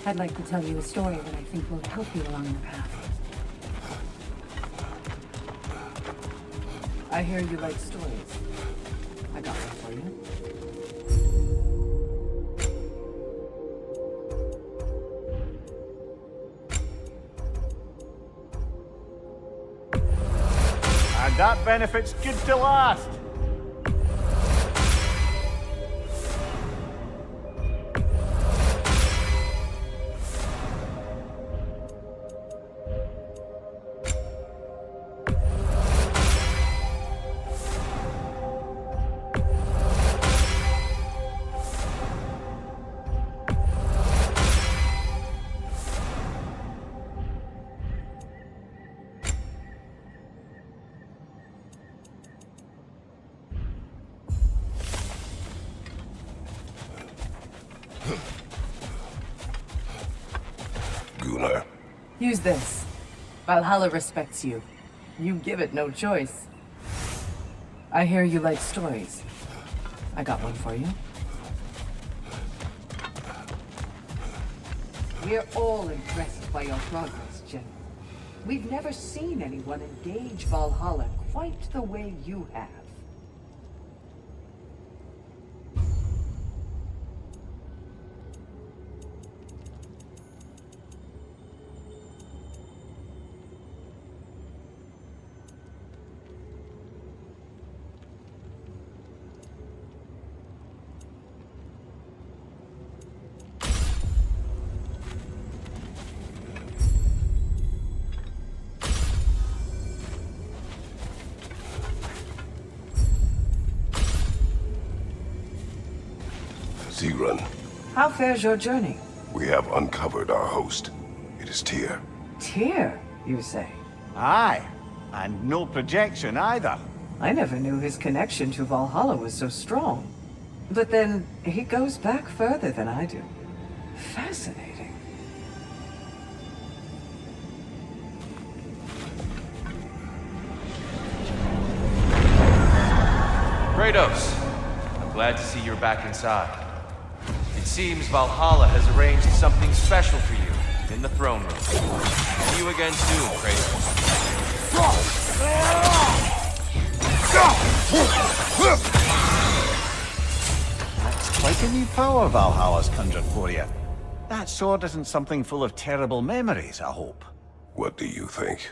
I'd like to tell you a story that I think will help you along your path. I hear you like stories. I got one for you. And that benefit's good to last. Use this. Valhalla respects you. You give it no choice. I hear you like stories. I got one for you. We're all impressed by your progress, General. We've never seen anyone engage Valhalla quite the way you have. Run. How fares your journey? We have uncovered our host. It is Tyr. Tyr, you say? Aye, and no projection either. I never knew his connection to Valhalla was so strong. But then, he goes back further than I do. Fascinating. Kratos, I'm glad to see you're back inside. It seems Valhalla has arranged something special for you in the throne room. See you again soon, Kratos. That's quite a new power Valhalla's conjured for you. That sword isn't something full of terrible memories, I hope. What do you think?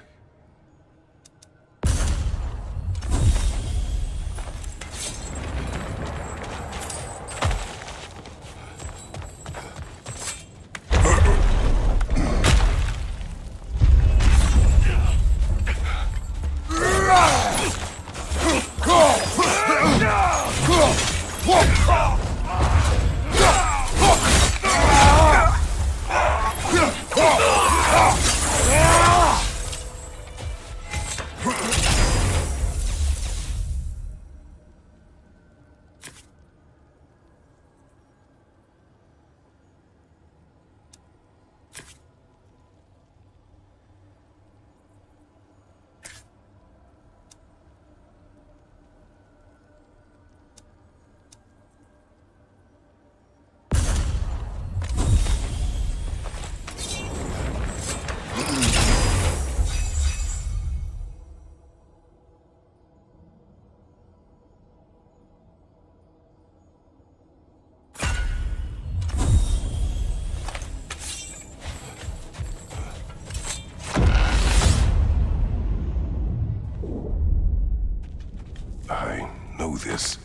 I know this.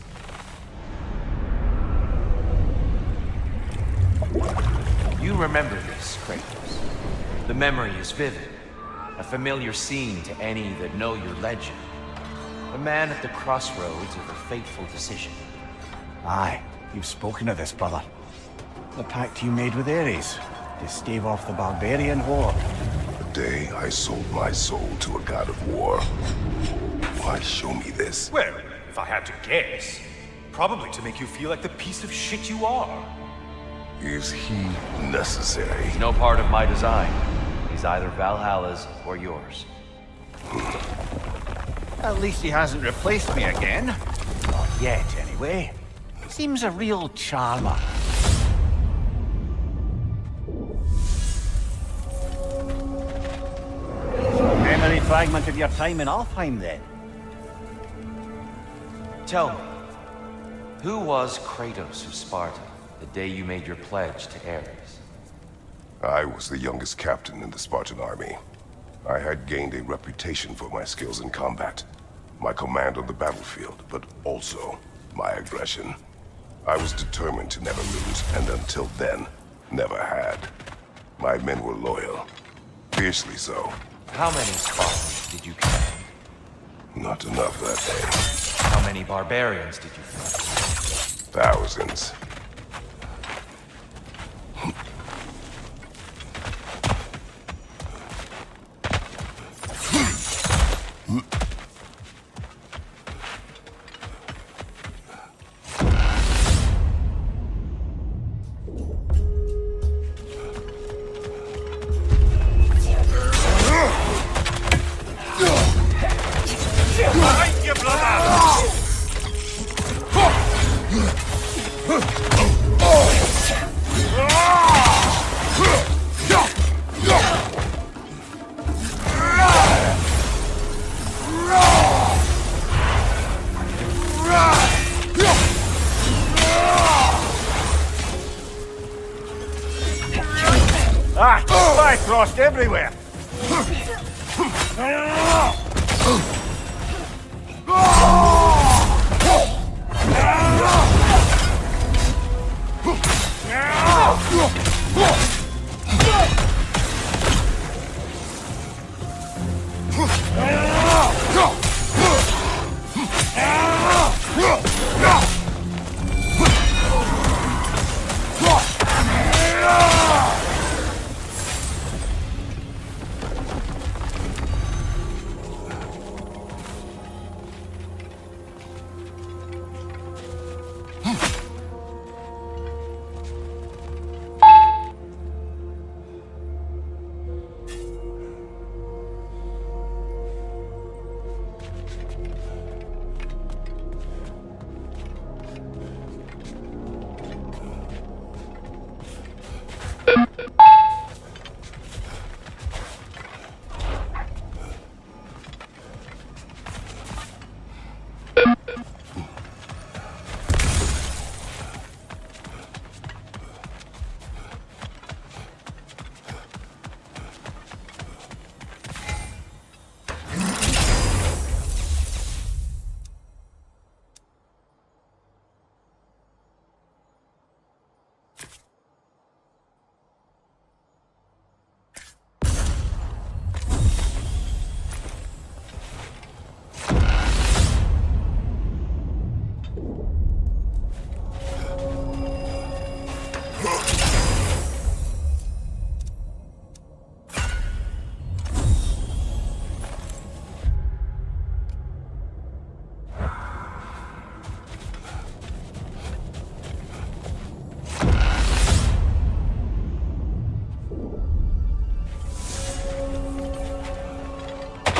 You remember this, Kratos. The memory is vivid. A familiar scene to any that know your legend. A man at the crossroads of a fateful decision. Aye, you've spoken of this, brother. The pact you made with Ares to stave off the barbarian horde. The day I sold my soul to a god of war. Why show me this? Well, if I had to guess, probably to make you feel like the piece of shit you are. Is he necessary? He's no part of my design. He's either Valhalla's or yours. At least he hasn't replaced me again. Not yet, anyway. Seems a real charmer. fragment of your time in Alfheim, then? Tell me, who was Kratos of Sparta the day you made your pledge to Ares? I was the youngest captain in the Spartan army. I had gained a reputation for my skills in combat, my command on the battlefield, but also my aggression. I was determined to never lose, and until then, never had. My men were loyal. Fiercely so. How many Spartans did you kill? Not enough that day. How many barbarians did you fight? Thousands. Bifrost everywhere!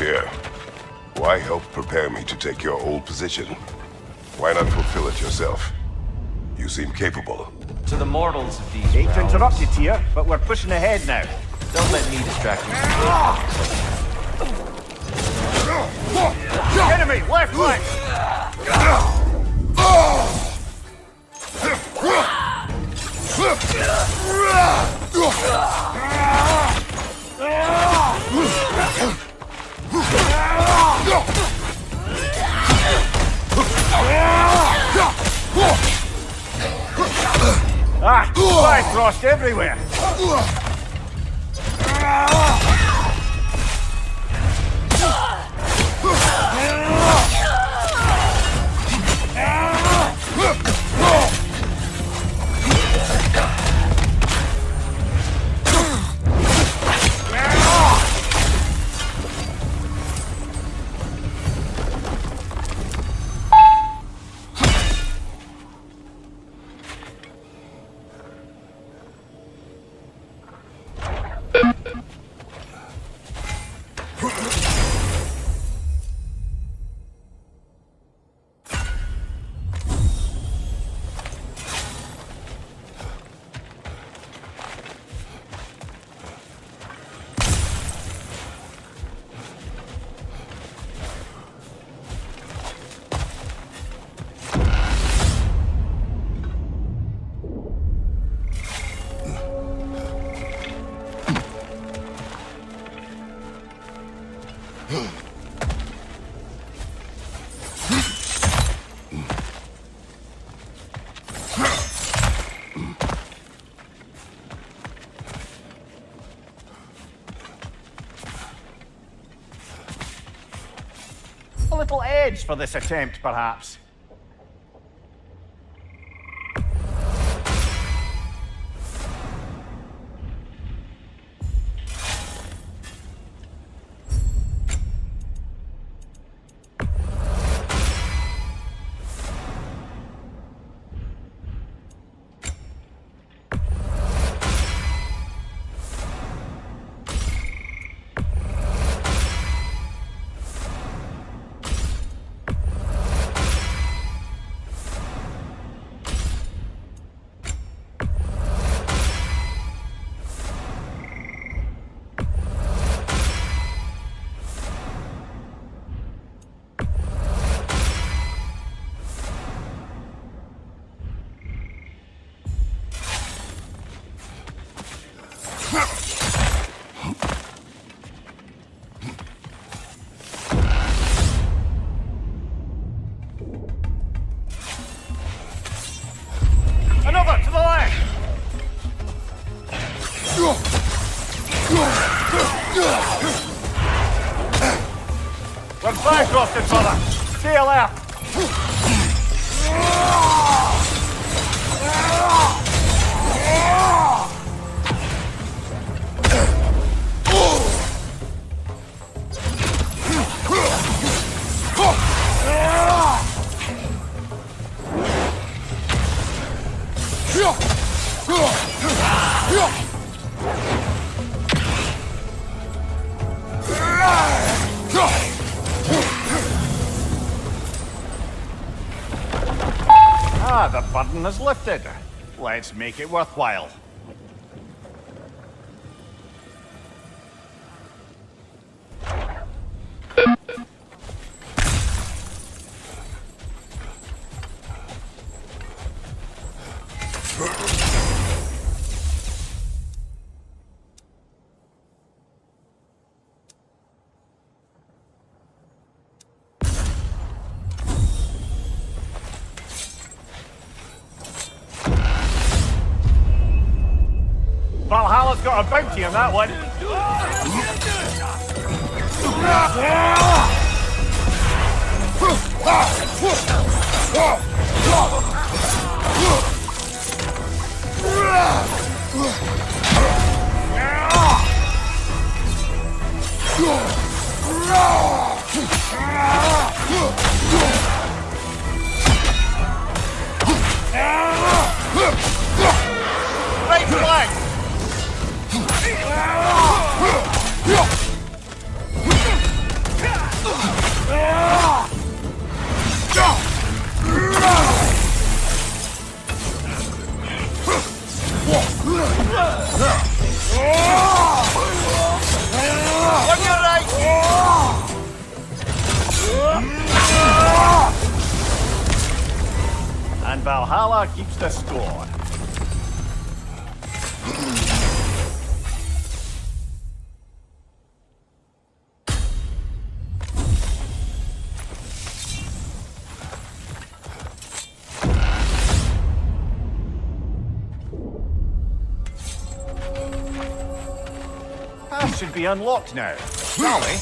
Here. Why help prepare me to take your old position? Why not fulfill it yourself? You seem capable. To the mortals of these Hate to realms, interrupt you, Tyr, but we're pushing ahead now. don't let me distract you. Enemy, left flank! Bifrost everywhere! edge for this attempt, perhaps. Another to the left! We're flag-crossing, brother! Stay alert! Ah, the burden is lifted. Let's make it worthwhile. Valhalla's got a bounty on that one. Right flag! And Valhalla keeps the score. That should be unlocked now. Surely.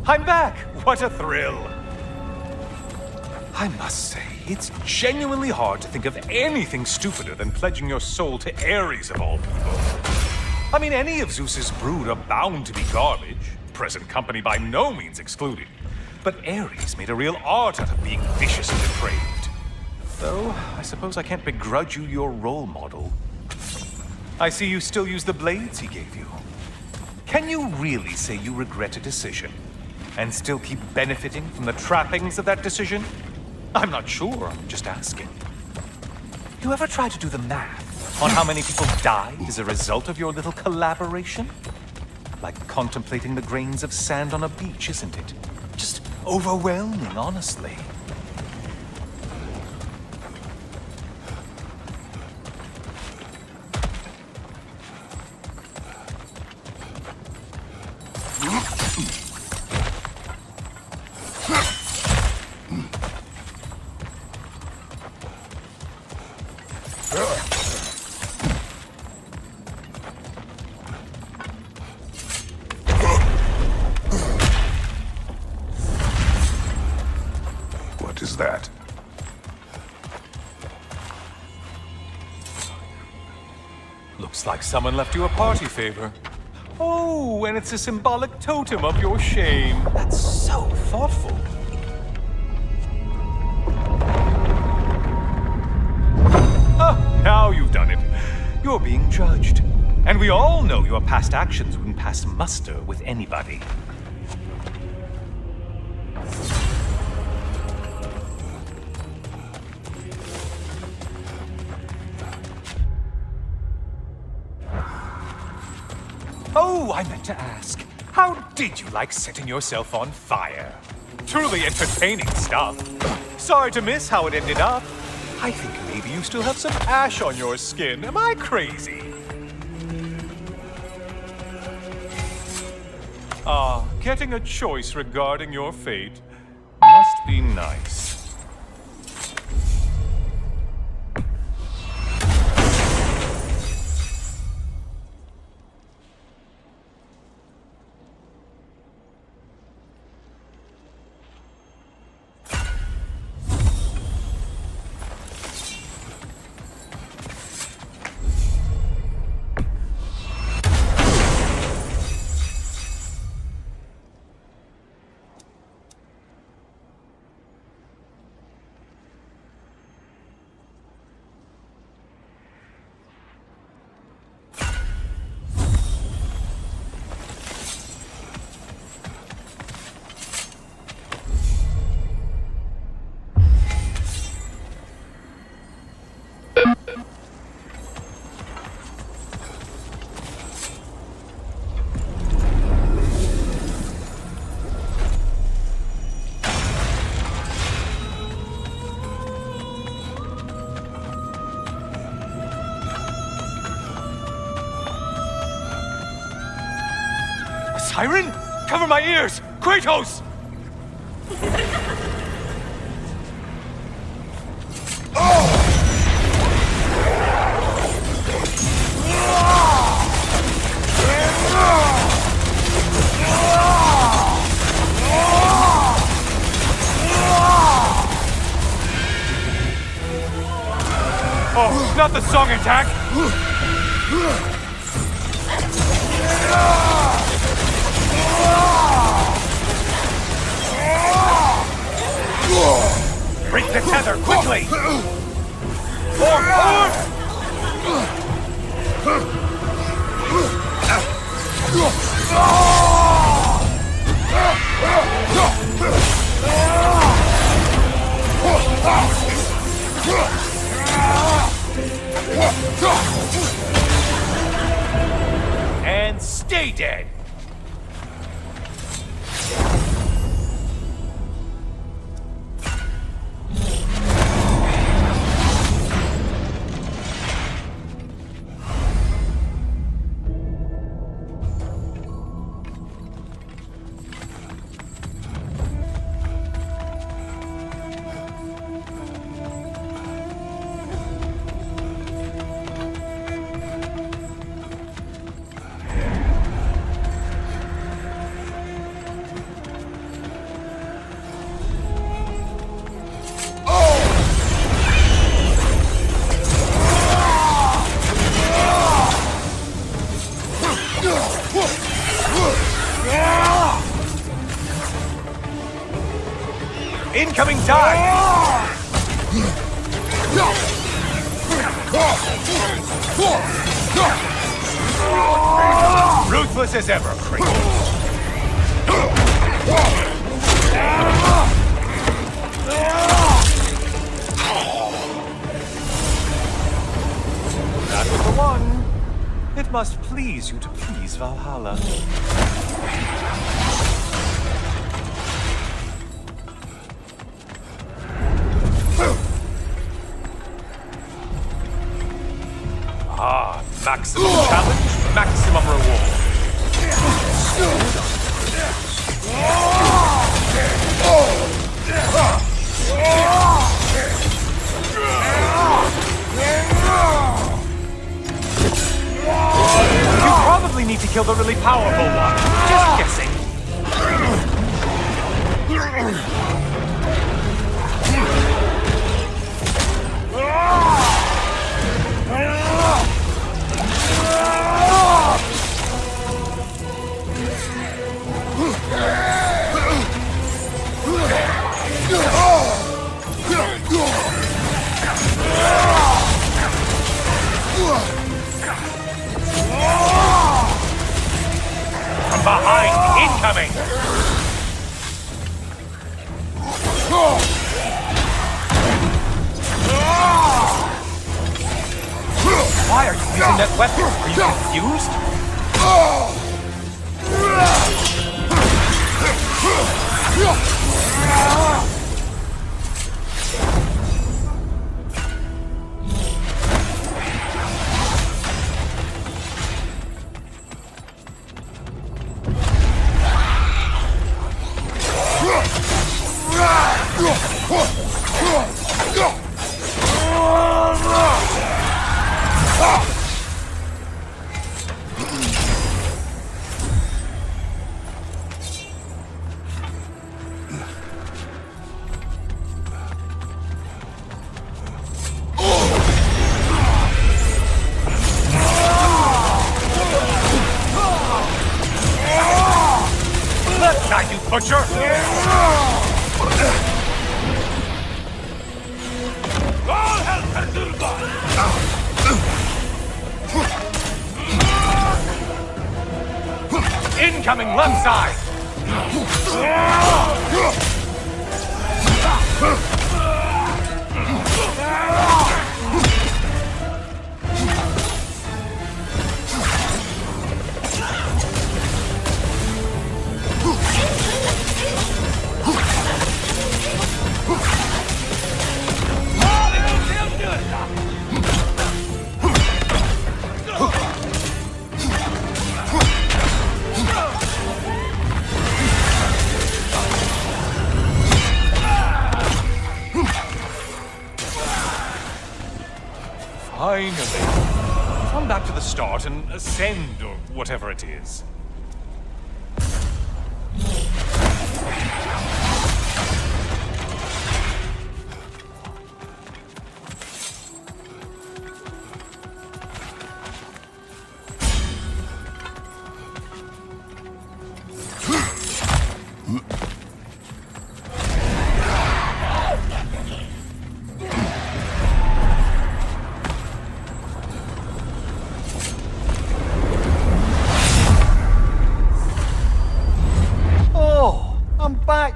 I'm back! What a thrill! I must say, it's genuinely hard to think of anything stupider than pledging your soul to Ares of all people. I mean, any of Zeus's brood are bound to be garbage, present company by no means excluded. But Ares made a real art out of being vicious and depraved. Though, I suppose I can't begrudge you your role model. I see you still use the blades he gave you. Can you really say you regret a decision? And still keep benefiting from the trappings of that decision? I'm not sure, I'm just asking. You ever try to do the math on how many people died as a result of your little collaboration? Like contemplating the grains of sand on a beach, isn't it? Just overwhelming, honestly. What is that? Looks like someone left you a party favor. Oh, and it's a symbolic totem of your shame. That's so thoughtful. Ah, now you've done it. You're being judged. And we all know your past actions wouldn't pass muster with anybody. Oh, I meant to ask, how did you like setting yourself on fire? Truly entertaining stuff. Sorry to miss how it ended up. I think maybe you still have some ash on your skin. Am I crazy? Ah, getting a choice regarding your fate must be nice. siren? Cover my ears! Kratos! Oh, not the song attack! Break the tether, quickly! And stay dead! Incoming dive! Ruthless as ever, Kratos. That was the one. It must please you to please Valhalla. Ah, maximum challenge, maximum reward. You probably need to kill the really powerful one. Just guessing. From behind, incoming! Why are you using that weapon? Are you confused? Now you butcher! All hell can do incoming left side! Finally. Come back to the start and ascend, or whatever it is.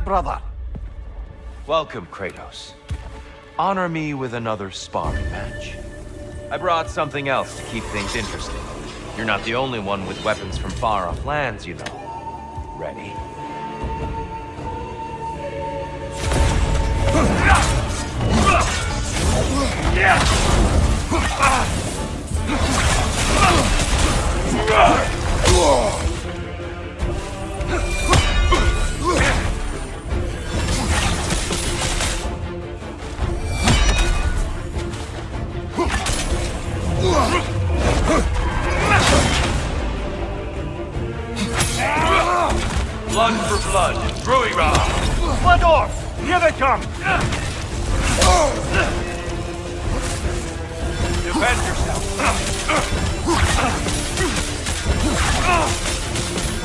Brother. Welcome, Kratos. Honor me with another sparring match. I brought something else to keep things interesting. You're not the only one with weapons from far-off lands, you know. Ready? Blood for blood, Ragnarok! Blood off! Here they come! Defend yourself!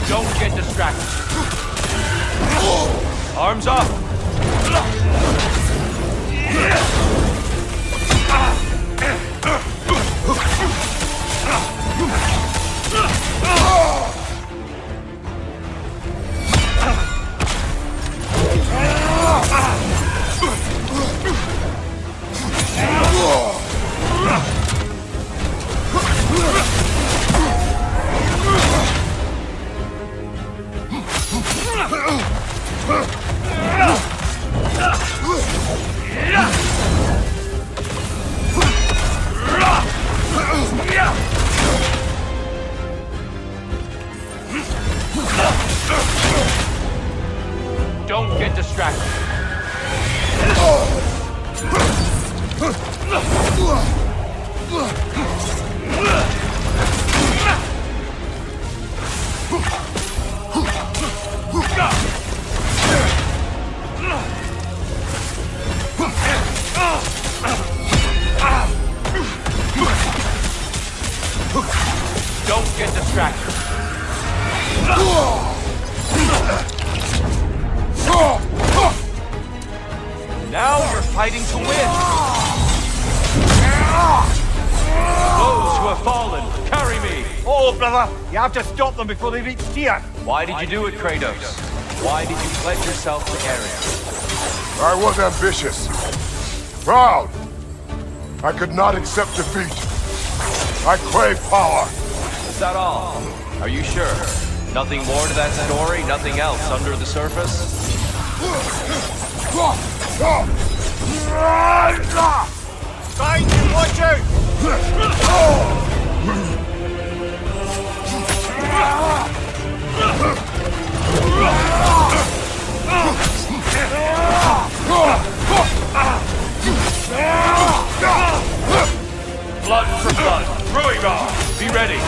Don't get distracted. Arms up! Don't get distracted. Don't get distracted. Now you're fighting to win. Those who have fallen, carry me. Oh, brother, you have to stop them before they reach Tyr. Why did you do it, Kratos? Why did you pledge yourself to Ares? I was ambitious. Proud. I could not accept defeat. I crave power. Is that all? Are you sure? Nothing more to that story? Nothing else under the surface? Thank you, watch out! Blood for blood. Ragnarok, be ready.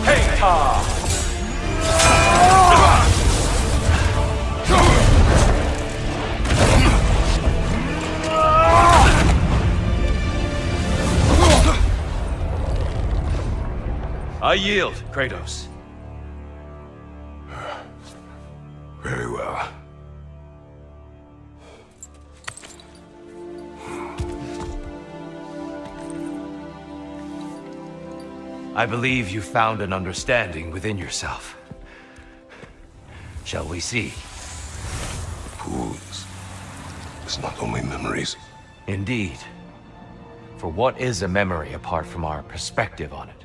Hey, Ta! I yield, Kratos. Very well. I believe you found an understanding within yourself. Shall we see? Fools. It's not only memories. Indeed. For what is a memory apart from our perspective on it?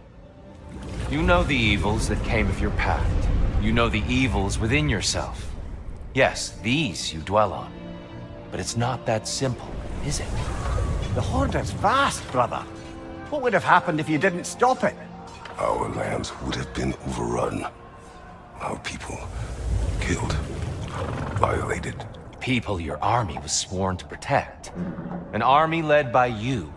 You know the evils that came of your path. You know the evils within yourself. Yes, these you dwell on. But it's not that simple, is it? The Horde is vast, brother. What would have happened if you didn't stop it? Our lands would have been overrun. Our people killed, violated. People your army was sworn to protect. An army led by you.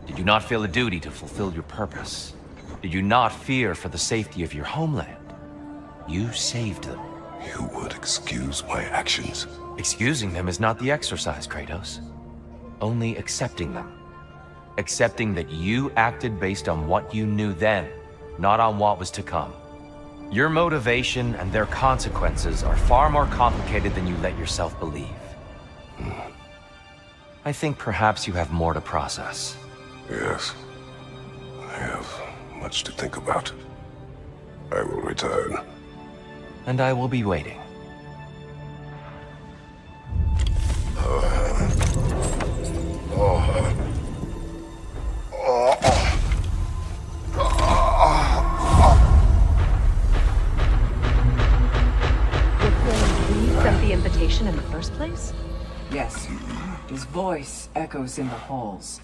Did you not feel a duty to fulfill your purpose? Did you not fear for the safety of your homeland? You saved them. You would excuse my actions. Excusing them is not the exercise, Kratos. Only accepting them. Accepting that you acted based on what you knew then, not on what was to come. Your motivation and their consequences are far more complicated than you let yourself believe. I think perhaps you have more to process. Yes. I have much to think about. I will return. And I will be waiting. You sent the invitation in the first place? Yes. His voice echoes in the halls.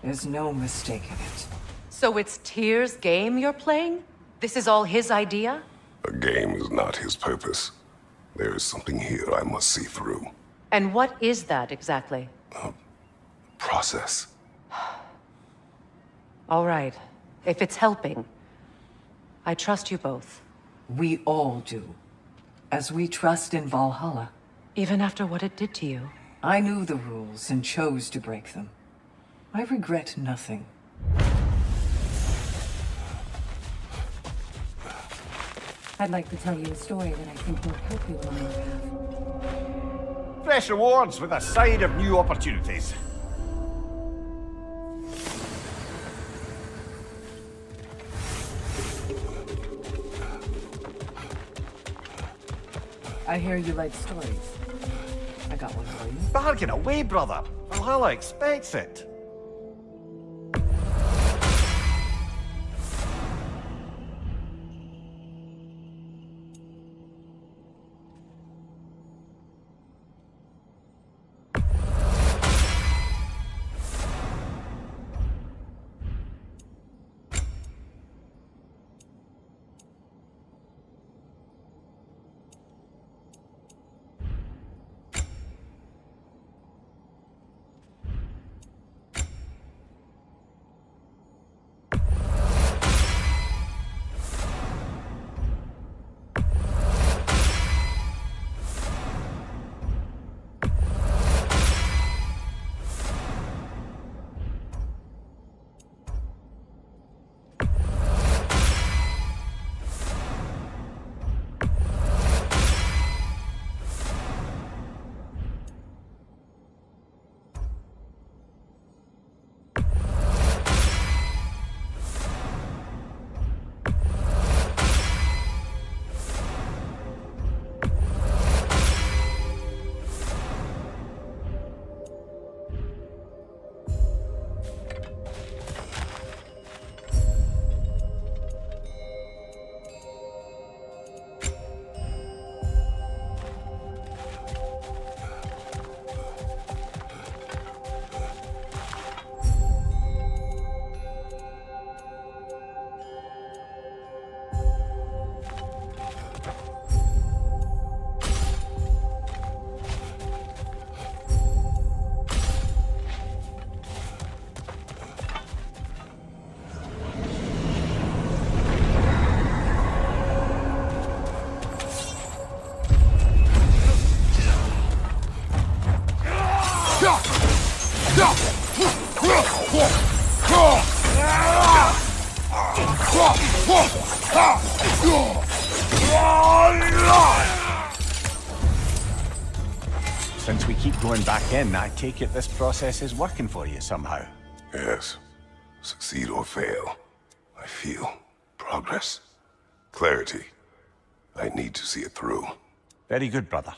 There's no mistaking it. So it's Tyr's game you're playing? This is all his idea? A game is not his purpose. There is something here I must see through. And what is that exactly? Process. All right. If it's helping, I trust you both. We all do. As we trust in Valhalla. Even after what it did to you. I knew the rules and chose to break them. I regret nothing. I'd like to tell you a story that I think will help you along your path. Fresh rewards with a side of new opportunities. I hear you like stories. I got one for you. Bargain away, brother. Valhalla expects it. Since we keep going back in, I take it this process is working for you somehow. Yes. Succeed or fail. I feel progress. Clarity. I need to see it through. Very good, brother.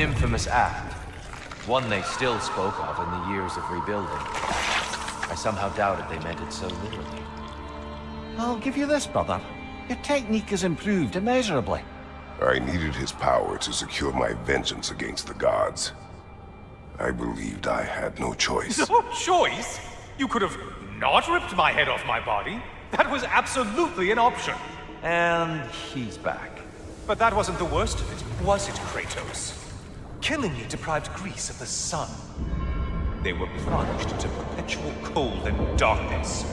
An infamous act. One they still spoke of in the years of rebuilding. I somehow doubted they meant it so literally. I'll give you this, brother. Your technique has improved immeasurably. I needed his power to secure my vengeance against the gods. I believed I had no choice. No choice? You could have not ripped my head off my body. That was absolutely an option. And he's back. But that wasn't the worst of it, was it, Kratos? Killing me deprived Greece of the sun. They were plunged into perpetual cold and darkness.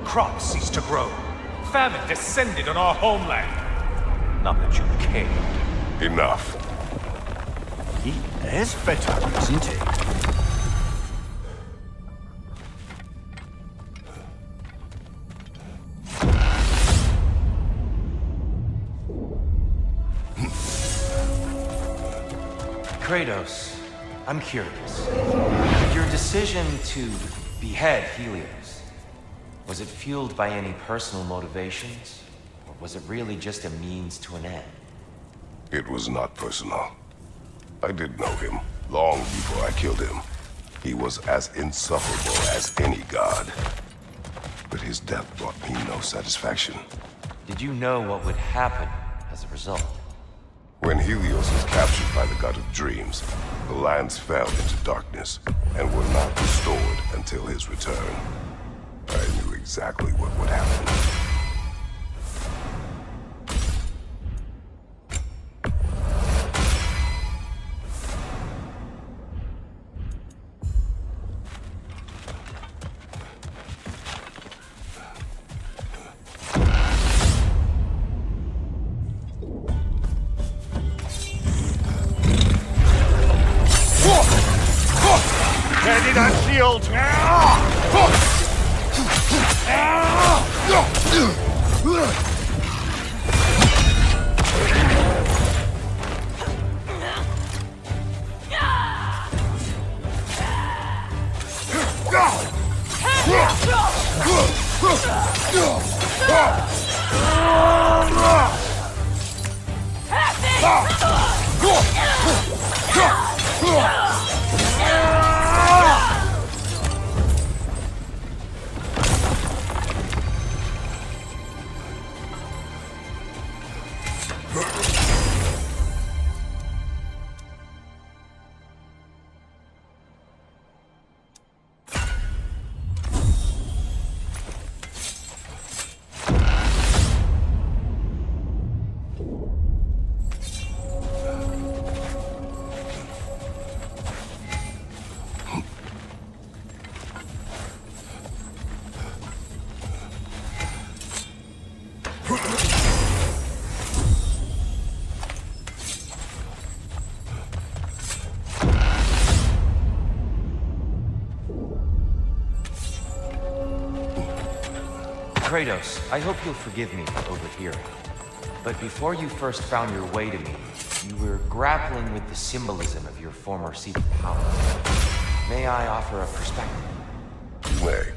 Crops ceased to grow. Famine descended on our homeland. Not that you cared. Enough. He is bitter, isn't he? Kratos, I'm curious. Your decision to behead Helios, was it fueled by any personal motivations? Or was it really just a means to an end? It was not personal. I did know him long before I killed him. He was as insufferable as any god. But his death brought me no satisfaction. Did you know what would happen as a result? When Helios was captured by the god of dreams, the lands fell into darkness and were not restored until his return. I knew exactly what would happen. Ready that shield! Kratos, I hope you'll forgive me for overhearing. But before you first found your way to me, you were grappling with the symbolism of your former seat of power. May I offer a perspective? You may.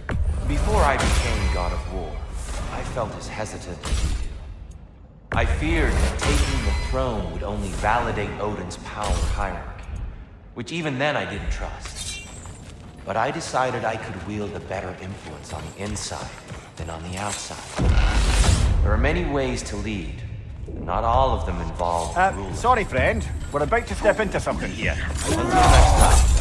Before I became God of War, I felt as hesitant as you do. I feared that taking the throne would only validate Odin's power hierarchy, which even then I didn't trust. But I decided I could wield a better influence on the inside than on the outside. There are many ways to lead, and not all of them involve rules. Sorry, friend. We're about to step into something here. Until next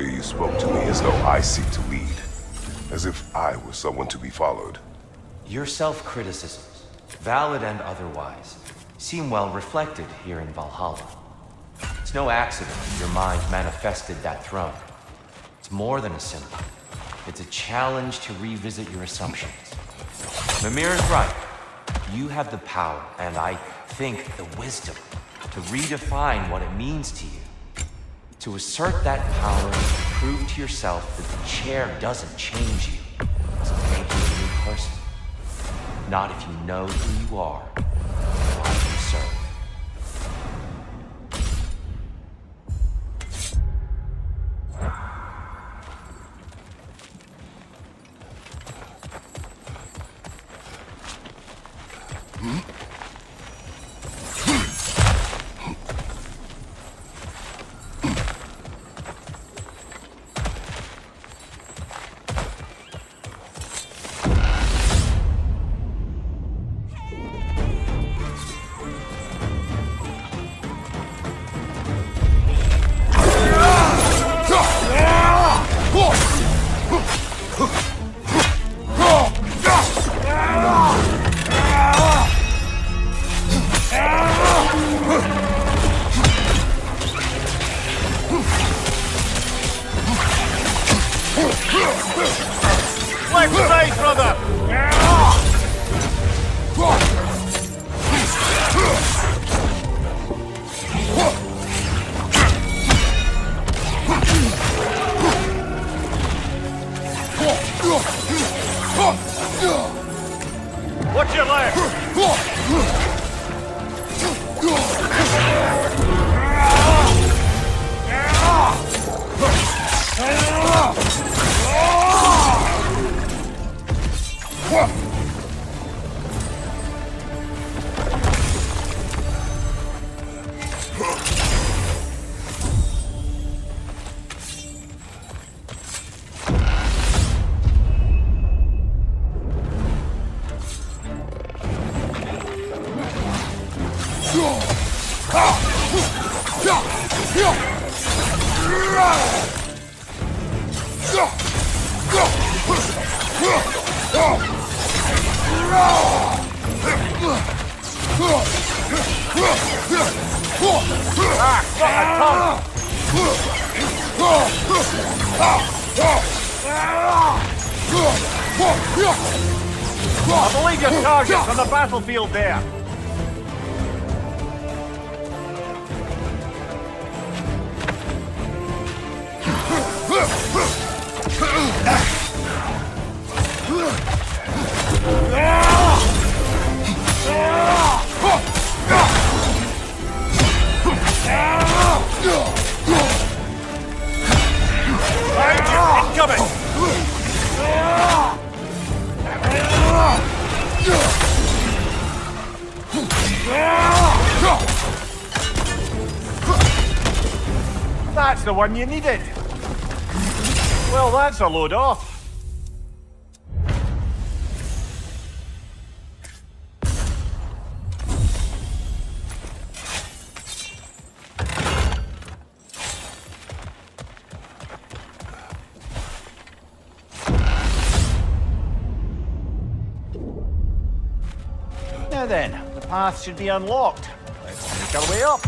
Earlier you spoke to me as though I seek to lead. As if I were someone to be followed. Your self-criticisms, valid and otherwise, seem well reflected here in Valhalla. It's no accident your mind manifested that throne. It's more than a symbol. It's a challenge to revisit your assumptions. Mimir is right. You have the power, and I think the wisdom, to redefine what it means to you. To assert that power and prove to yourself that the chair doesn't change you. It doesn't make you a new person. Not if you know who you are, why you serve. Watch your left! I believe your target's on the battlefield there. Incoming! That's the one you needed. Well, that's a load off. Now then, the path should be unlocked. Let's make our way up.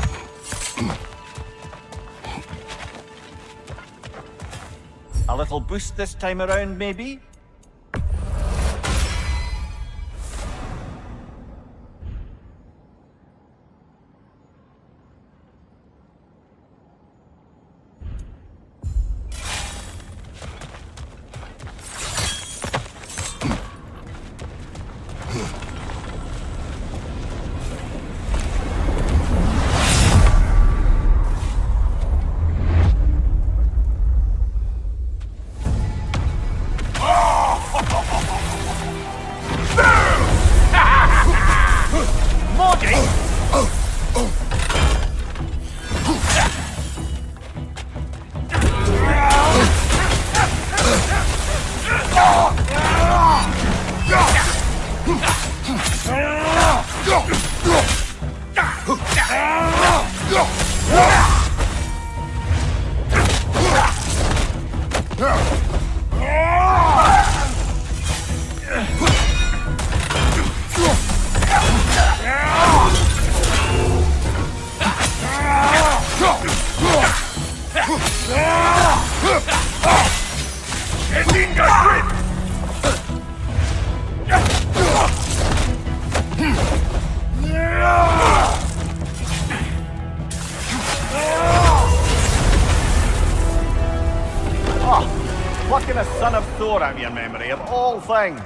A little boost this time around, maybe? Oh, plucking a son of Thor out of your memory, of all things.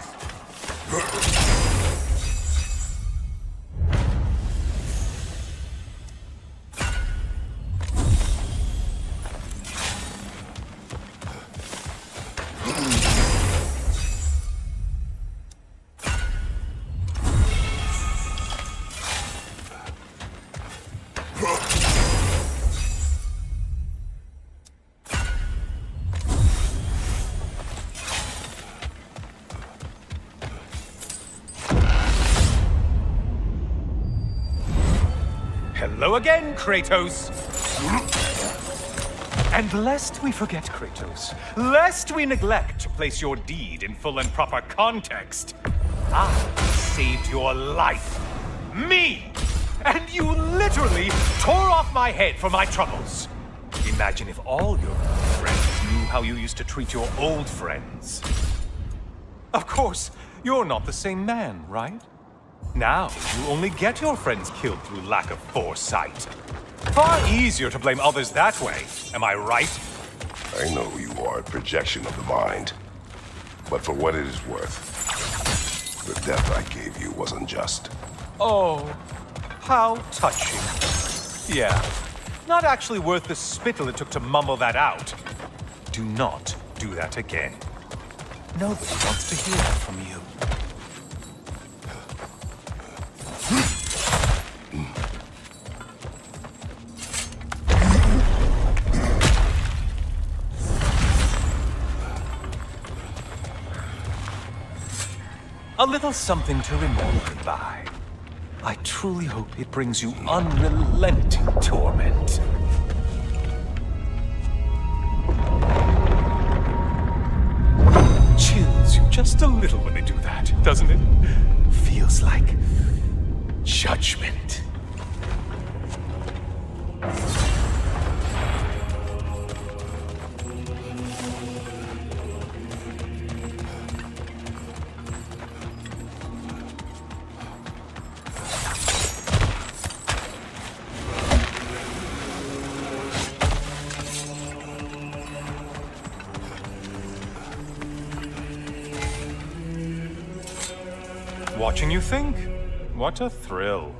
Hello again, Kratos! And lest we forget, Kratos, lest we neglect to place your deed in full and proper context, I saved your life. Me! And you literally tore off my head for my troubles. Imagine if all your friends knew how you used to treat your old friends. Of course, you're not the same man, right? Now, you only get your friends killed through lack of foresight. Far easier to blame others that way, am I right? I know you are a projection of the mind. But for what it is worth, the death I gave you was unjust. Oh, how touching. Yeah, not actually worth the spittle it took to mumble that out. Do not do that again. Nobody wants to hear that from you. A little something to remember by. I truly hope it brings you unrelenting torment. Chills you just a little when they do that, doesn't it? Feels like judgment. Watching you think? What a thrill.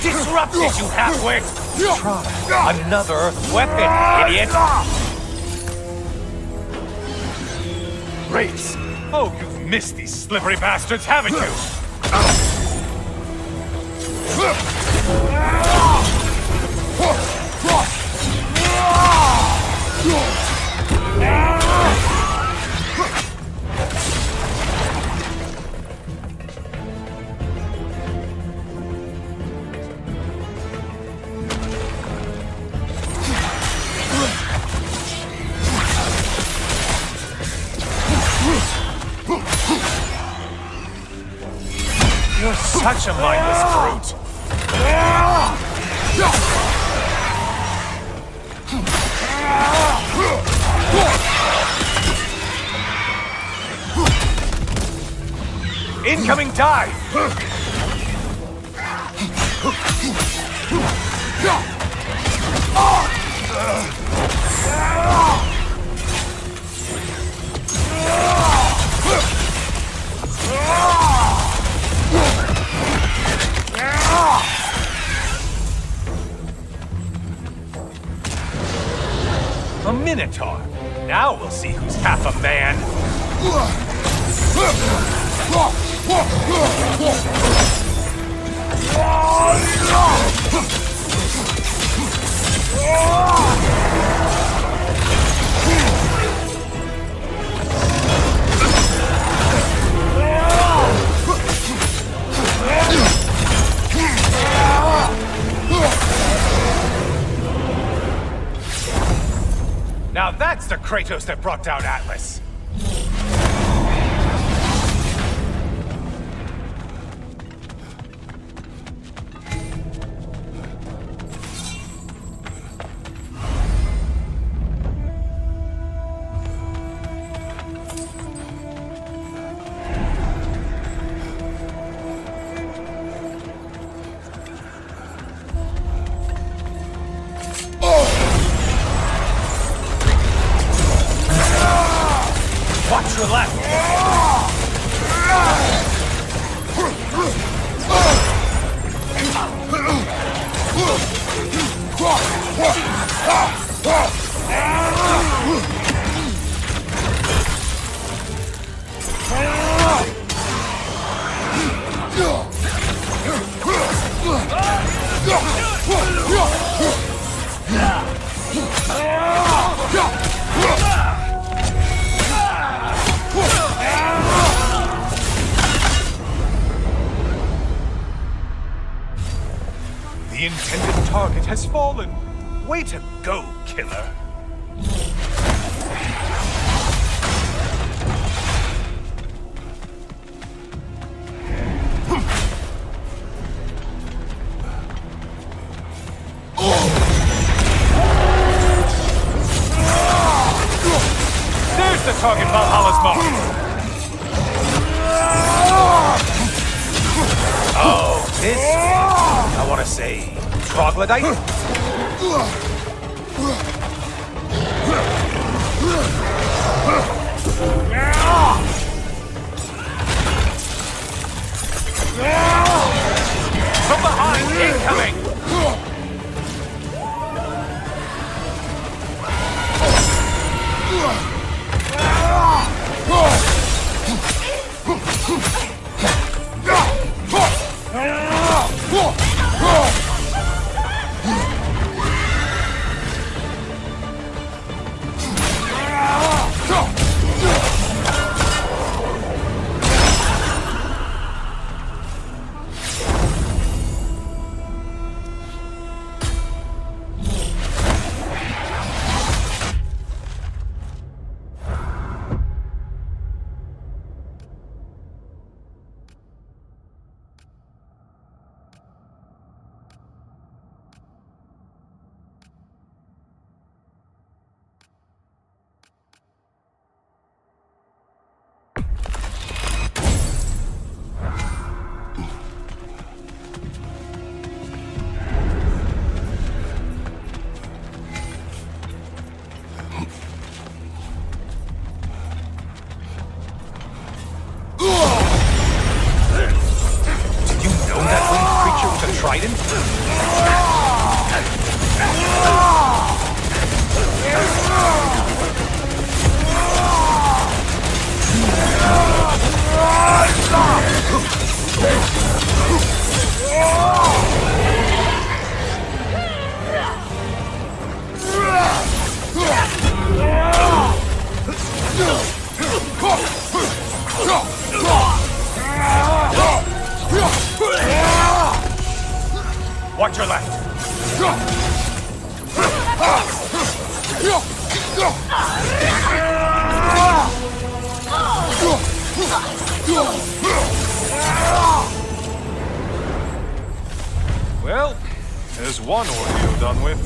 Disrupted you halfway! Try another weapon, idiot! Wraiths! Oh, you've missed these slippery bastards, haven't you? Such a mindless brute. Incoming dive! A Minotaur. Now we'll see who's half a man. Now that's the Kratos that brought down Atlas. Watch your left! The intended target has fallen. Way to go, killer. There's the target Valhalla's marked. Oh, this, I want to say, troglodyte? From behind, incoming! Trident? Watch your left. Well, there's one ordeal done with.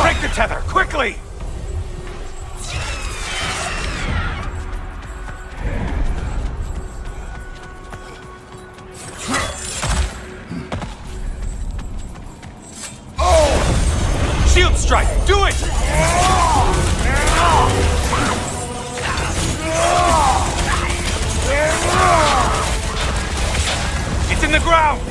Break the tether, quickly! Shield strike! Do it! It's in the ground!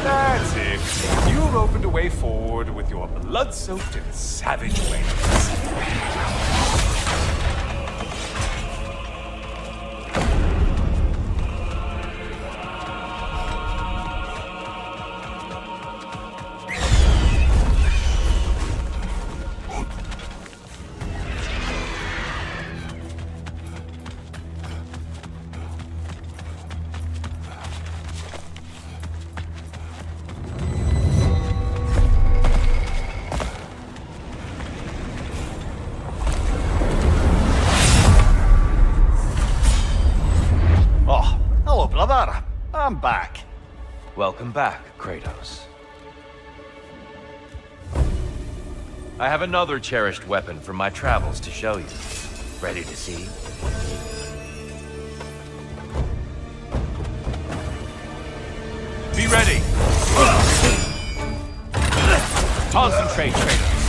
That's it. You've opened a way forward with your blood-soaked and savage ways. Oh, hello, brother. I'm back. Welcome back, Kratos. I have another cherished weapon from my travels to show you. Ready to see? Be ready! Concentrate, Kratos.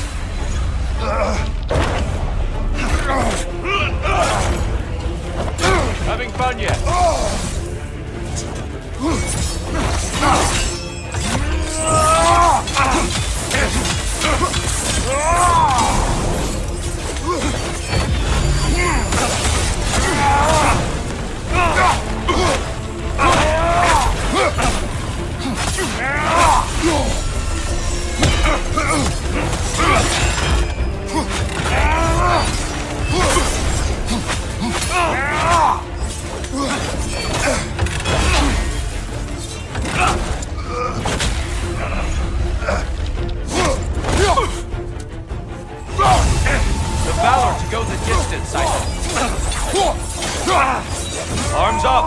Having fun yet? The valor to go the distance, I hope. Arms up!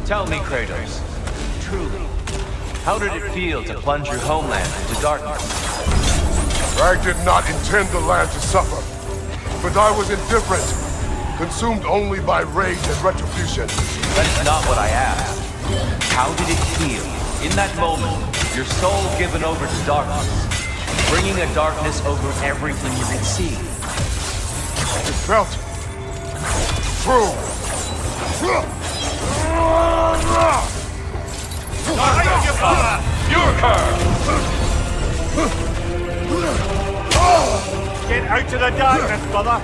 Tell me, Kratos, truly, how did it feel to plunge your homeland into darkness? I did not intend the land to suffer, but I was indifferent, consumed only by rage and retribution. That is not what I asked. How did it feel, in that moment, your soul given over to darkness, bringing a darkness over everything you could see? It felt true. Your curve! Get out to the darkness, brother!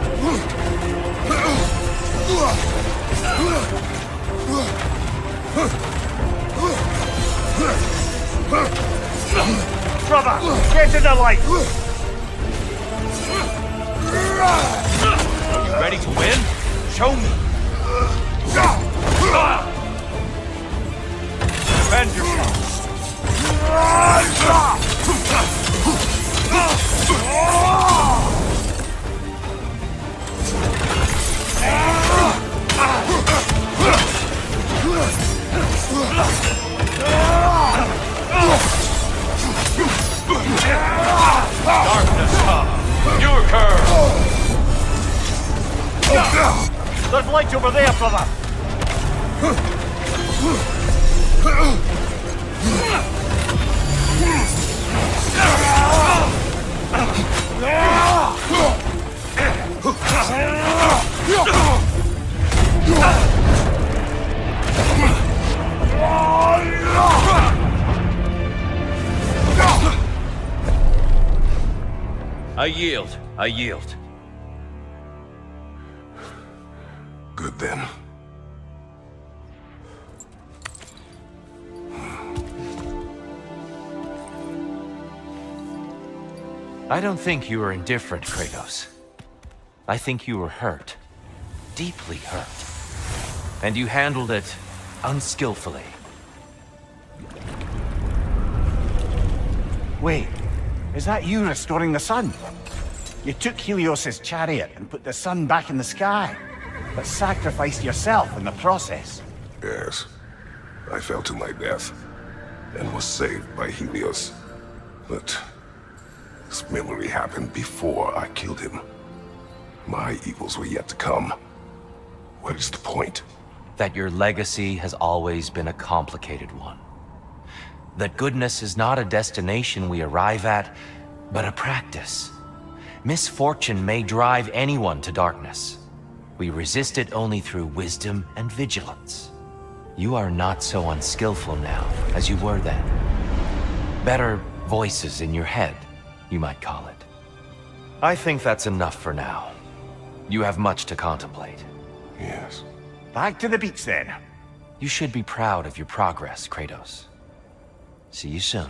Brother, get to the light! You ready to win? Show me! Defend yourself! Darkness come! Your curve! There's light over there, brother! I yield. I yield. Good then. I don't think you were indifferent, Kratos. I think you were hurt. Deeply hurt. And you handled it unskillfully. Wait, is that you restoring the sun? You took Helios's chariot and put the sun back in the sky, but sacrificed yourself in the process. Yes. I fell to my death and was saved by Helios. But this memory happened before I killed him. My evils were yet to come. What is the point? That your legacy has always been a complicated one. That goodness is not a destination we arrive at, but a practice. Misfortune may drive anyone to darkness. We resist it only through wisdom and vigilance. You are not so unskillful now as you were then. Better voices in your head, you might call it. I think that's enough for now. You have much to contemplate. Yes. Back to the beach then. You should be proud of your progress, Kratos. See you soon.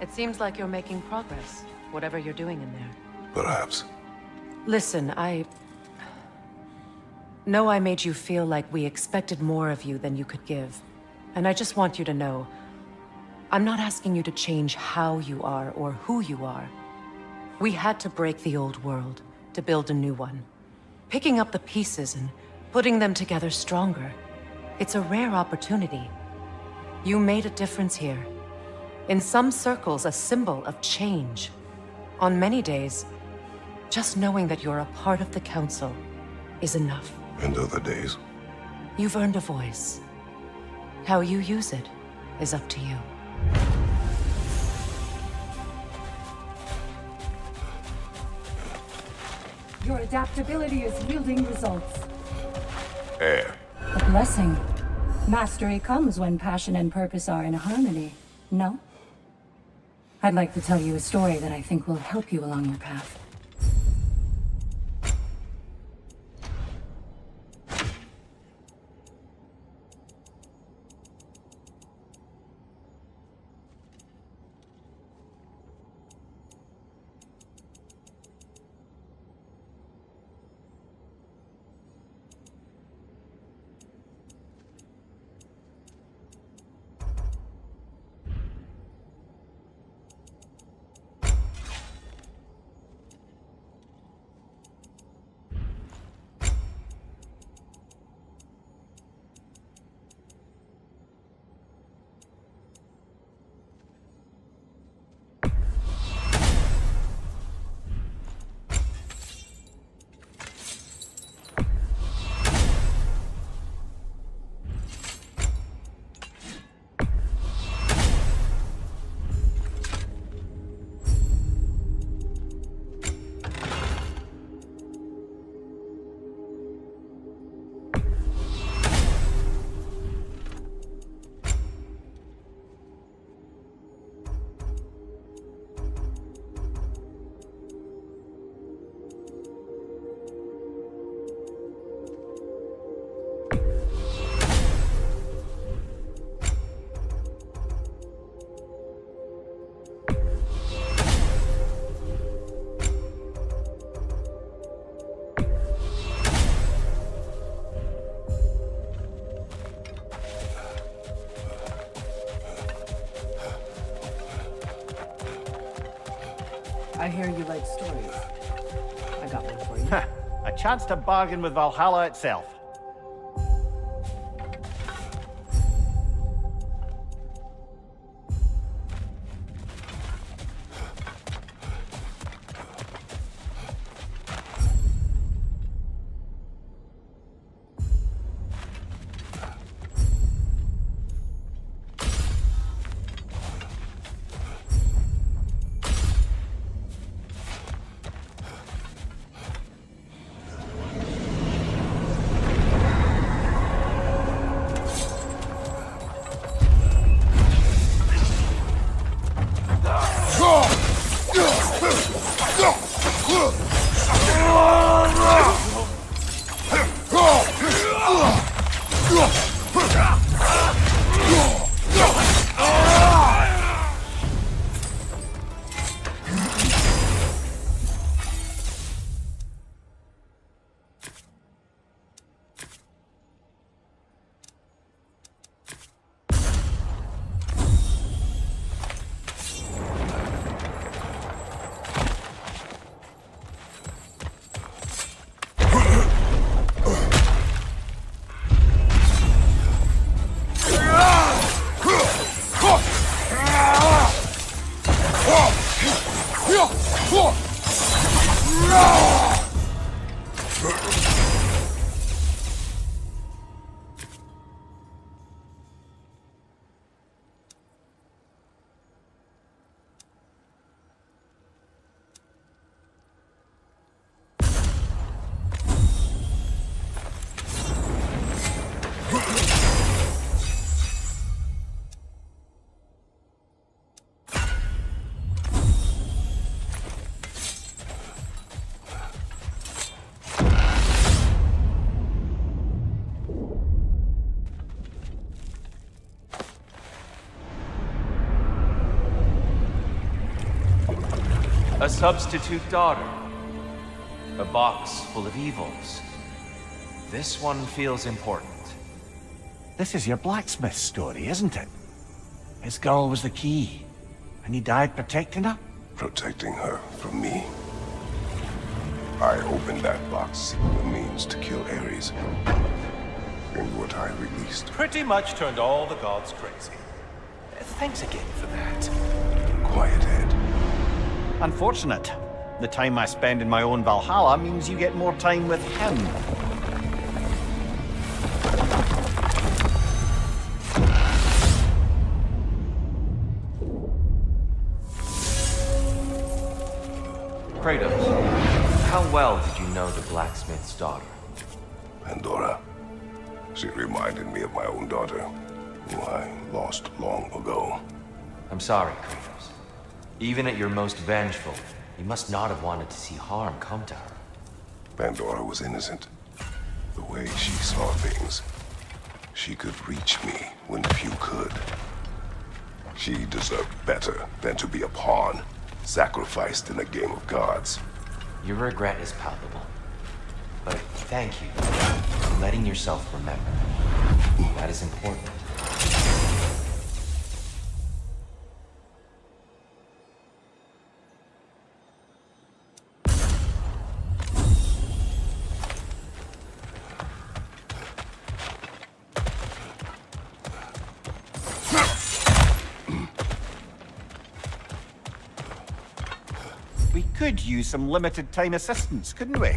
It seems like you're making progress, whatever you're doing in there. Perhaps. Listen, I know I made you feel like we expected more of you than you could give. And I just want you to know, I'm not asking you to change how you are or who you are. We had to break the old world to build a new one. Picking up the pieces and putting them together stronger. It's a rare opportunity. You made a difference here. In some circles, a symbol of change. On many days, just knowing that you're a part of the Council is enough. And other days. You've earned a voice. How you use it is up to you. Your adaptability is yielding results. Air. A blessing. Mastery comes when passion and purpose are in harmony, no? I'd like to tell you a story that I think will help you along your path. I hear you like stories. I got one for you. A chance to bargain with Valhalla itself. substitute daughter. A box full of evils. This one feels important. This is your blacksmith story, isn't it? His girl was the key, and he died protecting her? Protecting her from me. I opened that box, seeking the means to kill Ares. And what I released. Pretty much turned all the gods crazy. Thanks again for that. Quiet head. Unfortunate. The time I spend in my own Valhalla means you get more time with him. Kratos, how well did you know the blacksmith's daughter? Pandora. She reminded me of my own daughter, who I lost long ago. I'm sorry, Kratos. Even at your most vengeful, you must not have wanted to see harm come to her. Pandora was innocent. The way she saw things, she could reach me when few could. She deserved better than to be a pawn, sacrificed in a game of gods. Your regret is palpable. But thank you for letting yourself remember. That is important. We could use some limited time assistance, couldn't we?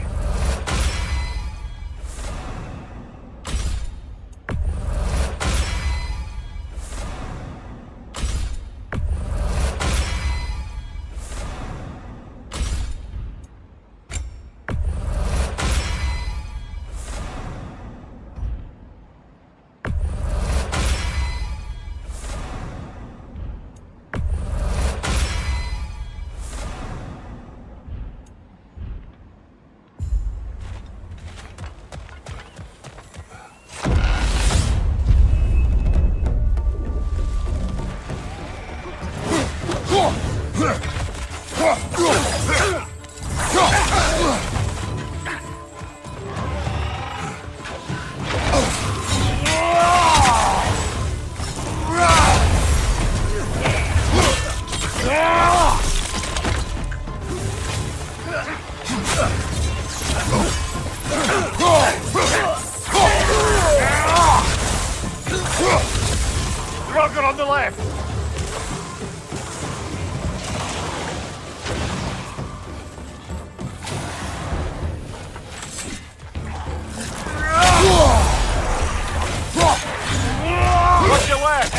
Rocket on the left! Watch your left!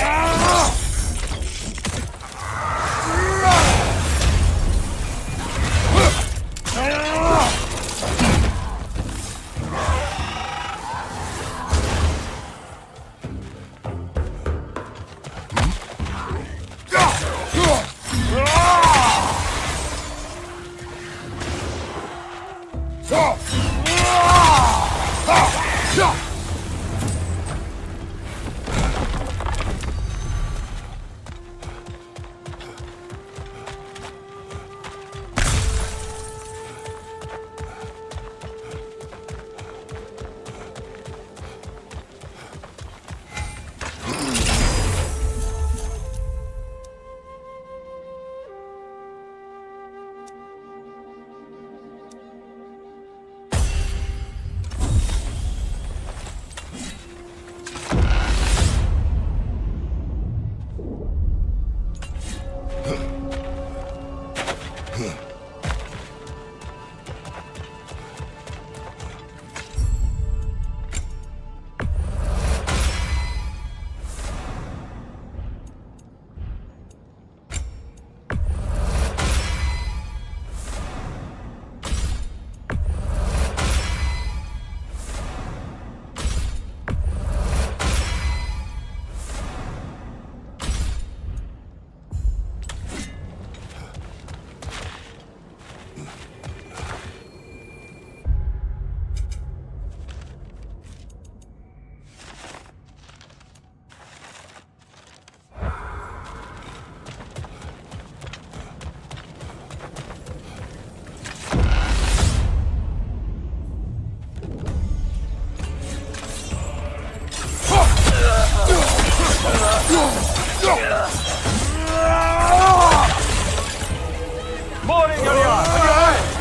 More in your yard! On your way!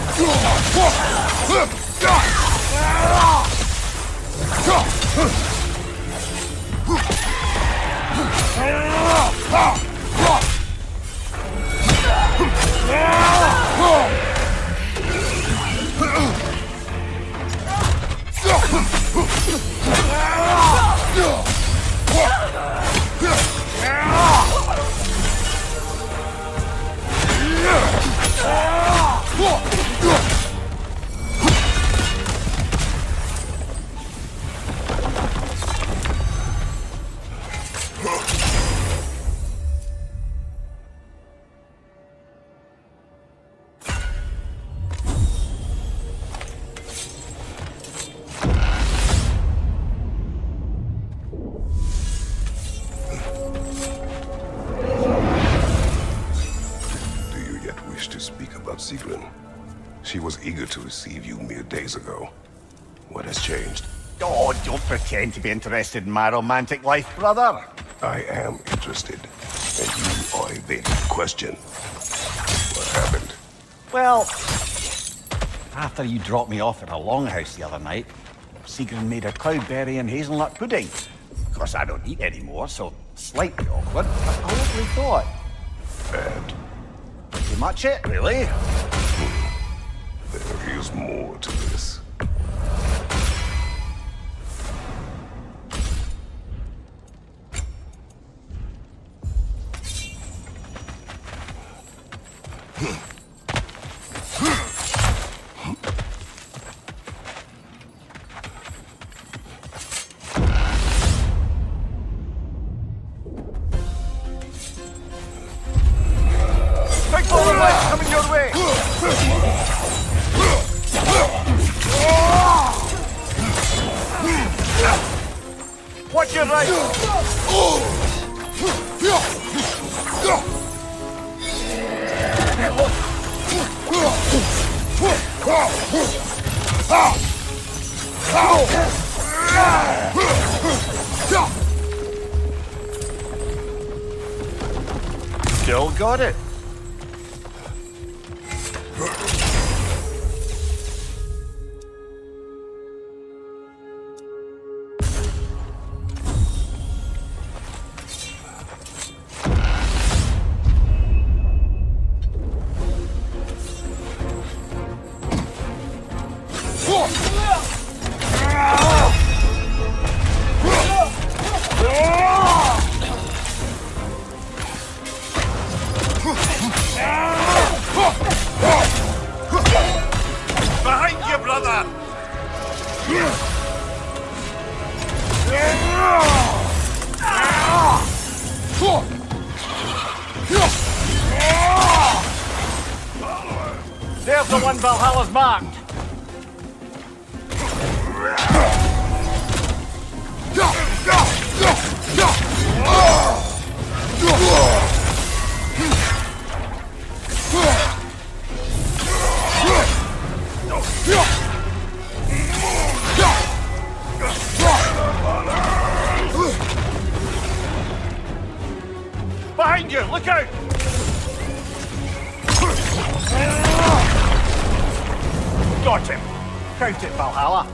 Do you yet wish to speak about Sigrun? She was eager to receive you mere days ago. What has changed? Oh, don't pretend to be interested in my romantic life, brother. I am interested, and you are evading the question. What happened? Well, after you dropped me off at a longhouse the other night, Sigrun made a cloudberry and hazelnut pudding. Of course, I don't eat anymore, so slightly awkward, but a lovely thought. And Pretty much it, really. there is more to this. Big ball of light coming your way! Watch your right! Still got it. Behind you, brother! There's the one Valhalla's marked. Behind you, look out! Got him. Count it, Valhalla.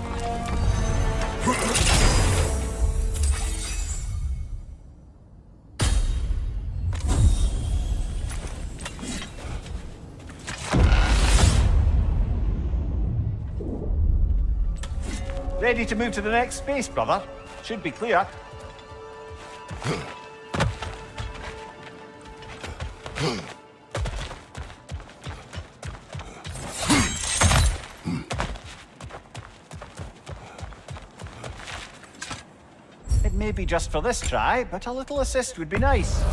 Ready to move to the next space, brother. Should be clear. It may be just for this try, but a little assist would be nice.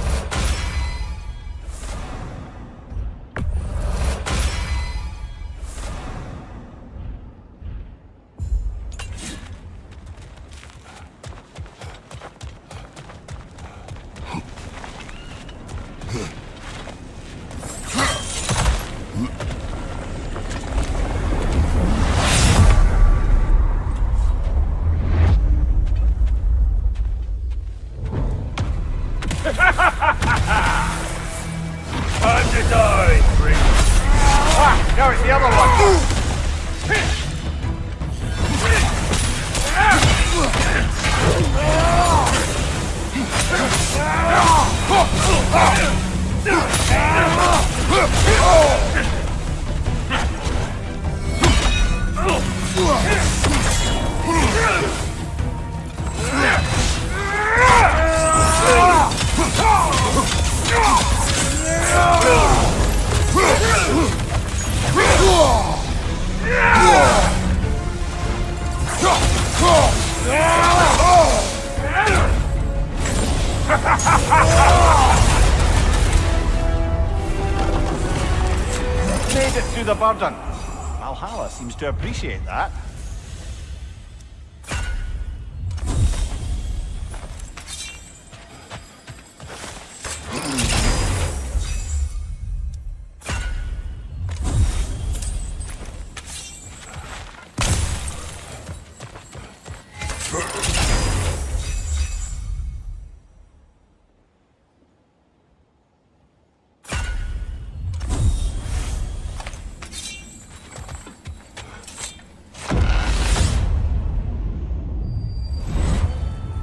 Made it through the burden. Valhalla seems to appreciate that.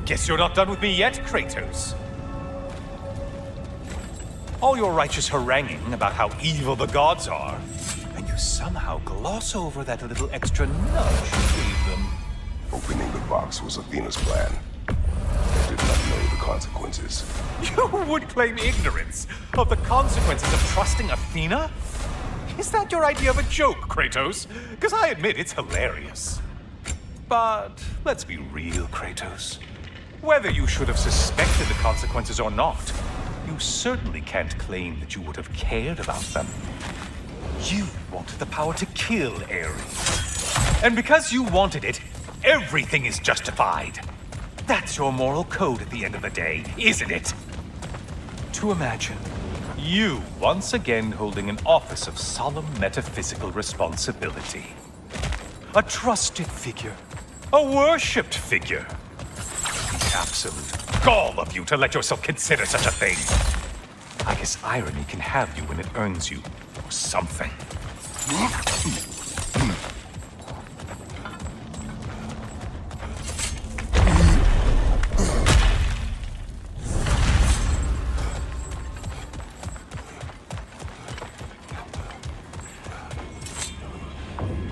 Guess you're not done with me yet, Kratos. All your righteous haranguing about how evil the gods are, and you somehow gloss over that little extra nudge you gave them. Opening the box was Athena's plan. I did not know the consequences. You would claim ignorance of the consequences of trusting Athena? Is that your idea of a joke, Kratos? Because I admit it's hilarious. But let's be real, Kratos. Whether you should have suspected the consequences or not, you certainly can't claim that you would have cared about them. You wanted the power to kill Ares. And because you wanted it, everything is justified. That's your moral code at the end of the day, isn't it? To imagine you once again holding an office of solemn metaphysical responsibility. A trusted figure. A worshipped figure. The absolute gall of you to let yourself consider such a thing. I guess irony can have you when it earns you something.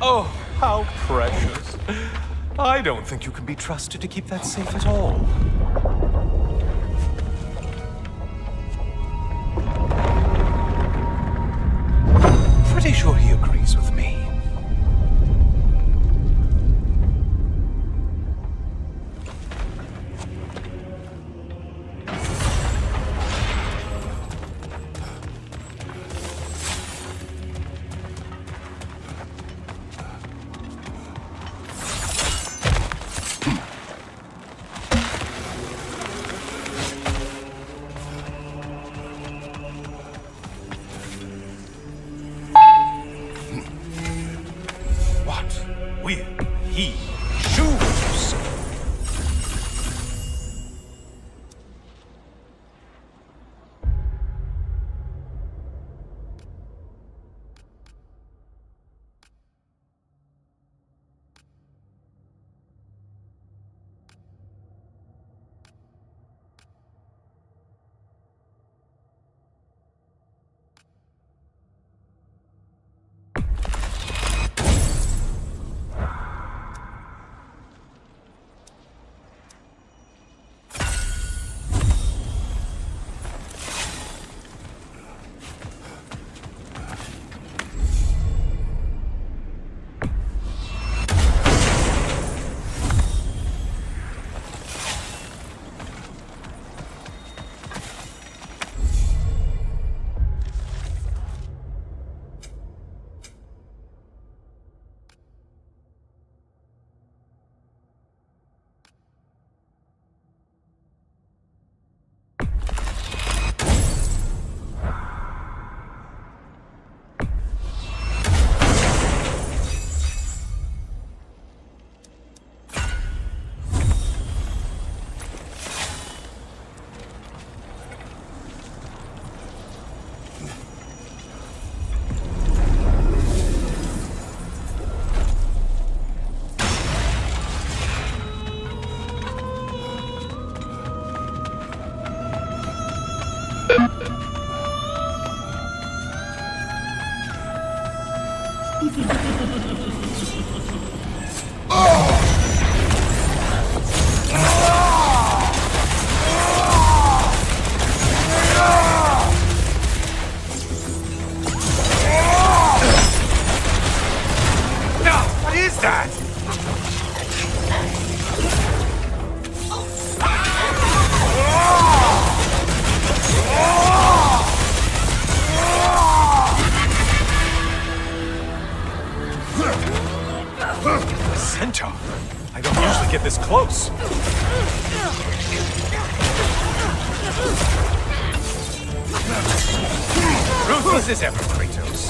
Oh, how precious. I don't think you can be trusted to keep that safe at all. Pretty sure he agrees with me. Will he choose? Centaur? I don't usually get this close. Ruthless as ever, Kratos.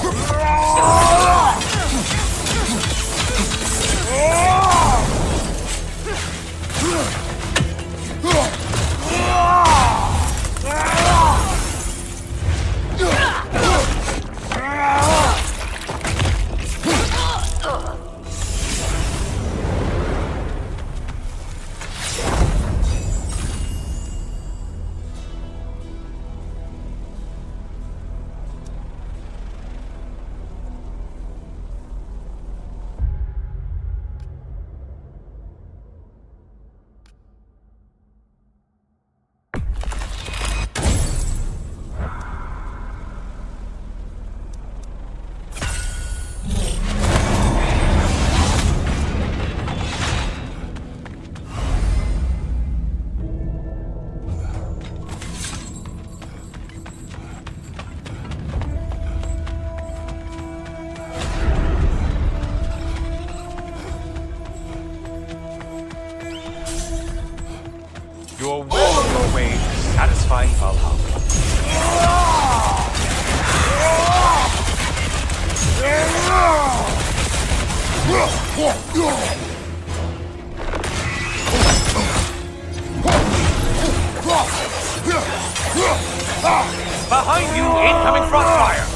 You're well on your way to satisfying Valhalla. Behind you, incoming frostfire!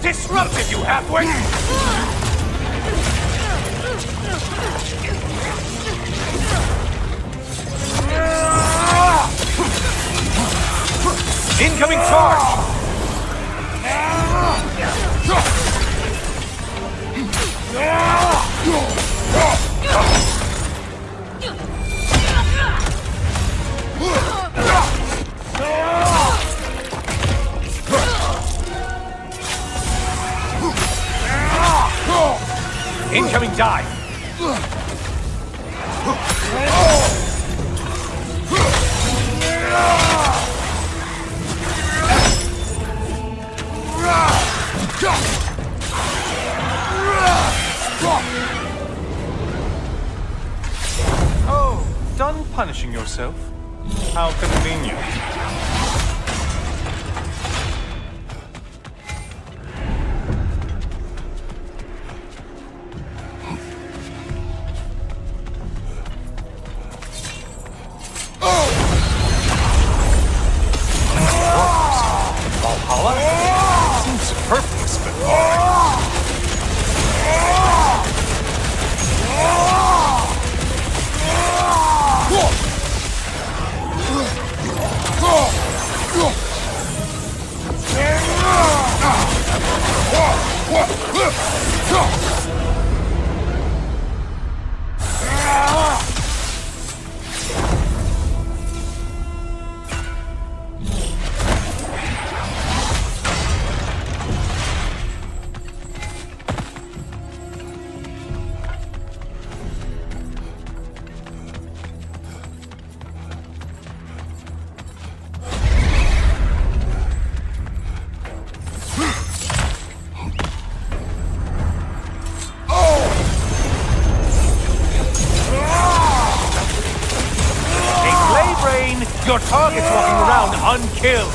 Disrupted you halfway! Incoming charge! Incoming dive! Oh, done punishing yourself? How convenient. Valhalla? Seems superfluous, but... Your target's walking around unkilled.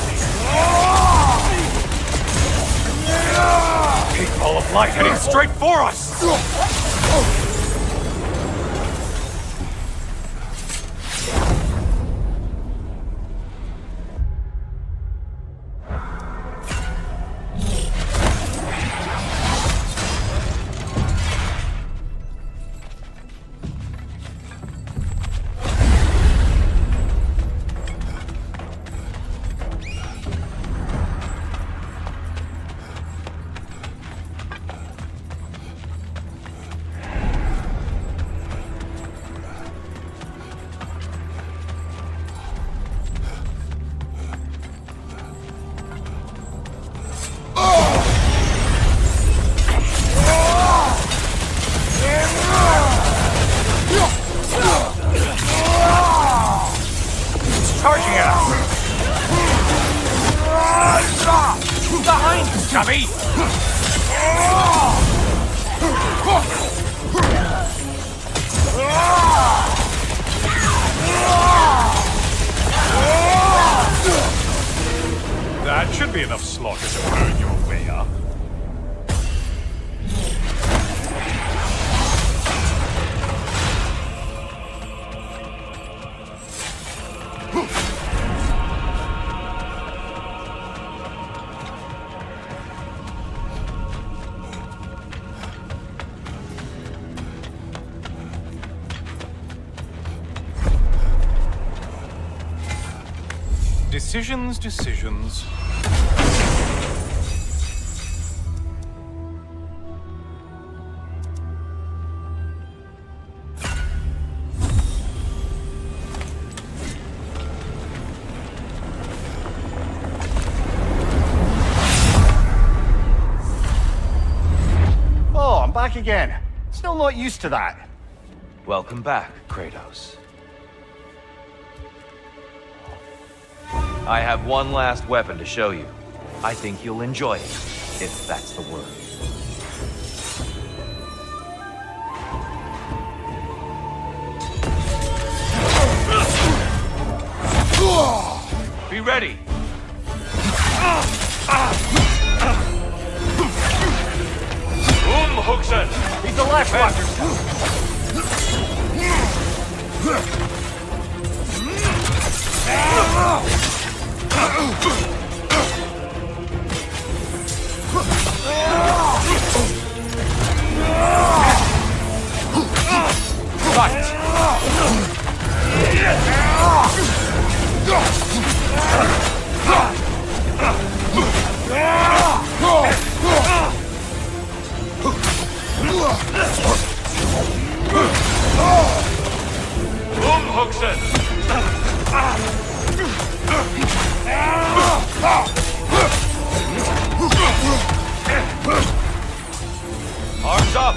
Big ball of light heading straight for us! me! That should be enough slaughter to burn your way up. Decisions. Oh, I'm back again. Still not used to that. Welcome back, Kratos. I have one last weapon to show you. I think you'll enjoy it, if that's the word. Be ready! Hooksman! He's the left one! Arms up!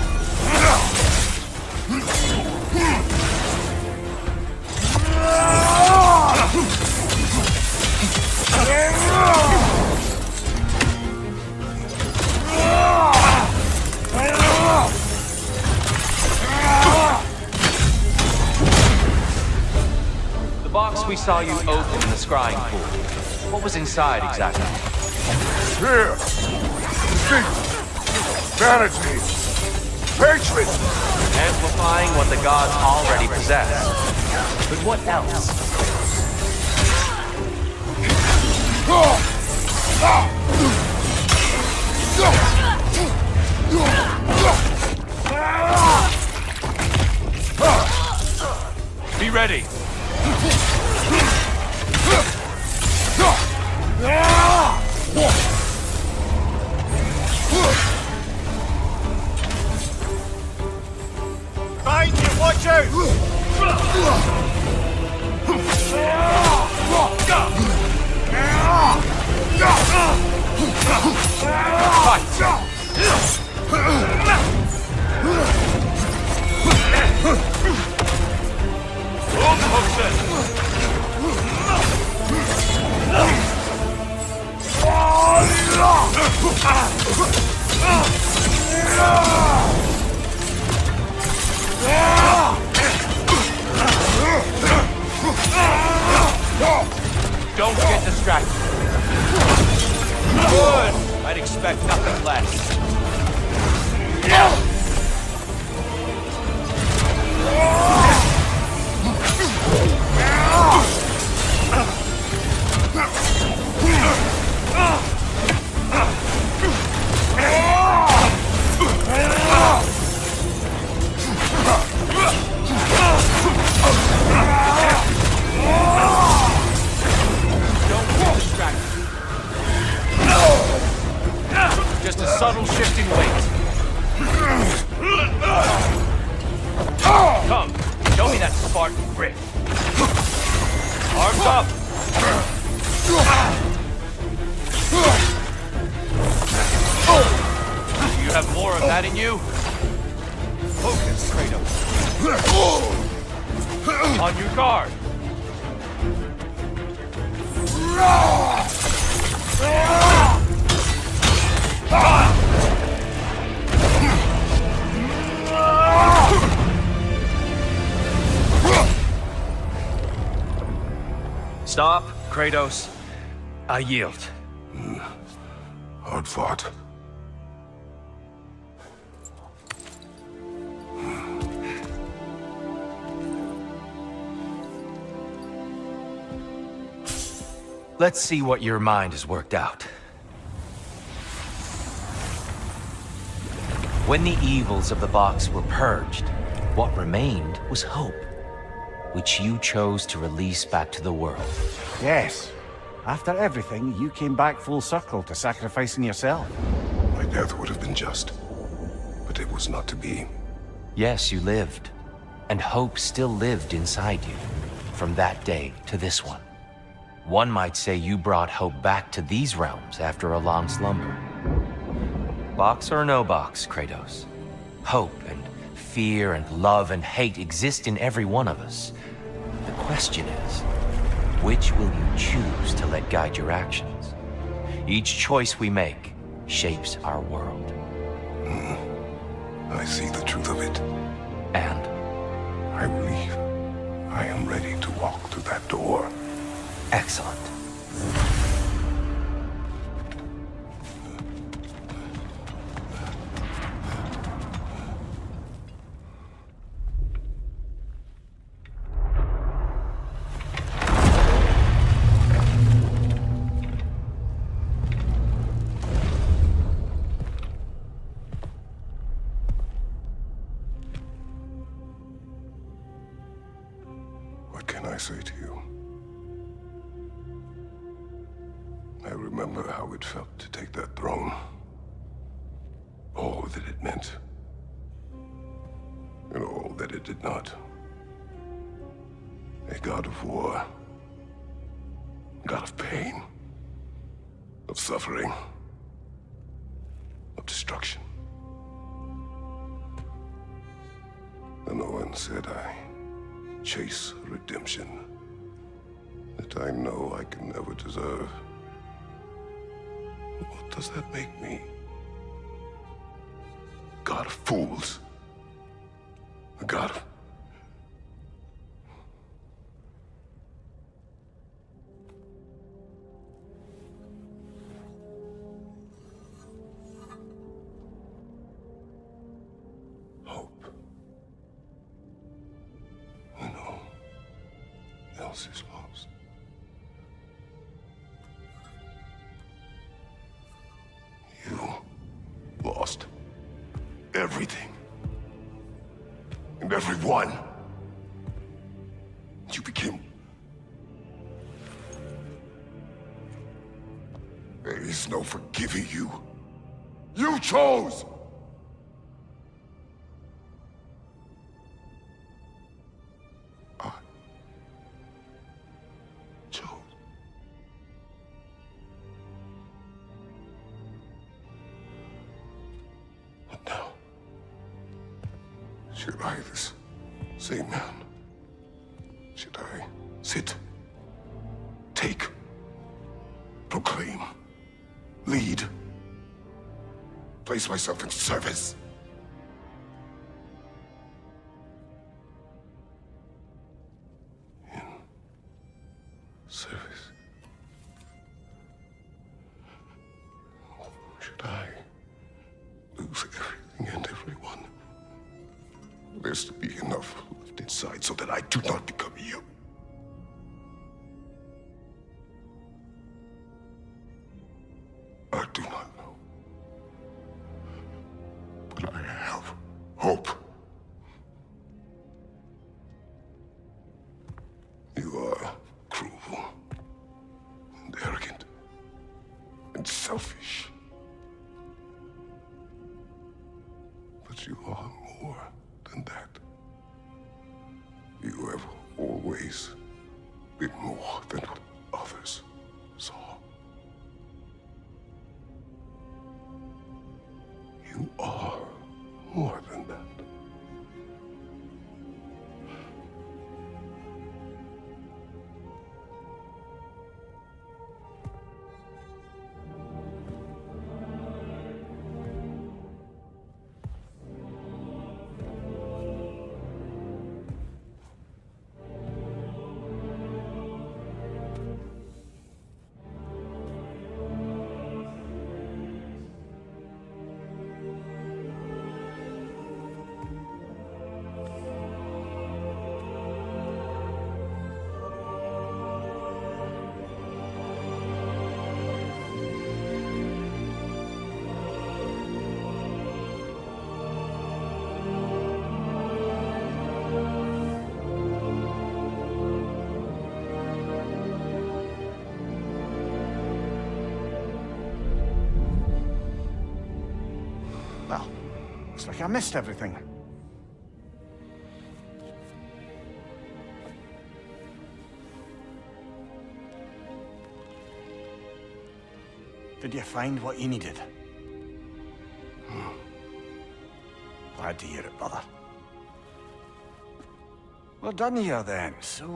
The box we saw you open in the scrying pool. What was inside exactly? Fear! Deceit! Vanity! Hatred! Amplifying what the gods already possess. But what else? Be ready! Behind you, watch out! Don't get distracted. Good! I'd expect nothing less. Just a subtle shift in weight. Come, show me that Spartan grit. Arms up. Do you have more of that in you? Focus, Kratos. On your guard. Stop, Kratos. I yield. Hard fought. Let's see what your mind has worked out. When the evils of the box were purged, what remained was hope, which you chose to release back to the world. Yes. After everything, you came back full circle to sacrificing yourself. My death would have been just, but it was not to be. Yes, you lived, and hope still lived inside you, from that day to this one. One might say you brought hope back to these realms after a long slumber. Box or no box, Kratos. Hope and fear and love and hate exist in every one of us. The question is, which will you choose to let guide your actions? Each choice we make shapes our world. I see the truth of it. And I believe I am ready to walk through that door. excellent. What can I say to you? I remember how it felt to take that throne. All that it meant. And all that it did not. A god of war. A god of pain. Of suffering. Of destruction. And Owen said I chase redemption that I know I can never deserve. What does that make me? God of fools. A god of... hope. When all else is lost. You lost everything. And everyone. You became... There is no forgiving you. You chose! I chose. But now, should I, this same man, should I sit, take, proclaim, lead, place myself in service? In service? Should I lose everything and everyone? There's to be enough left inside so that I do not become you. I do not know. But I have hope. You are cruel and arrogant and selfish. But you are more than that. You have always been more than what others saw. You are more than that. Looks like I missed everything. Did you find what you needed? Glad to hear it, brother. We're done here then, so,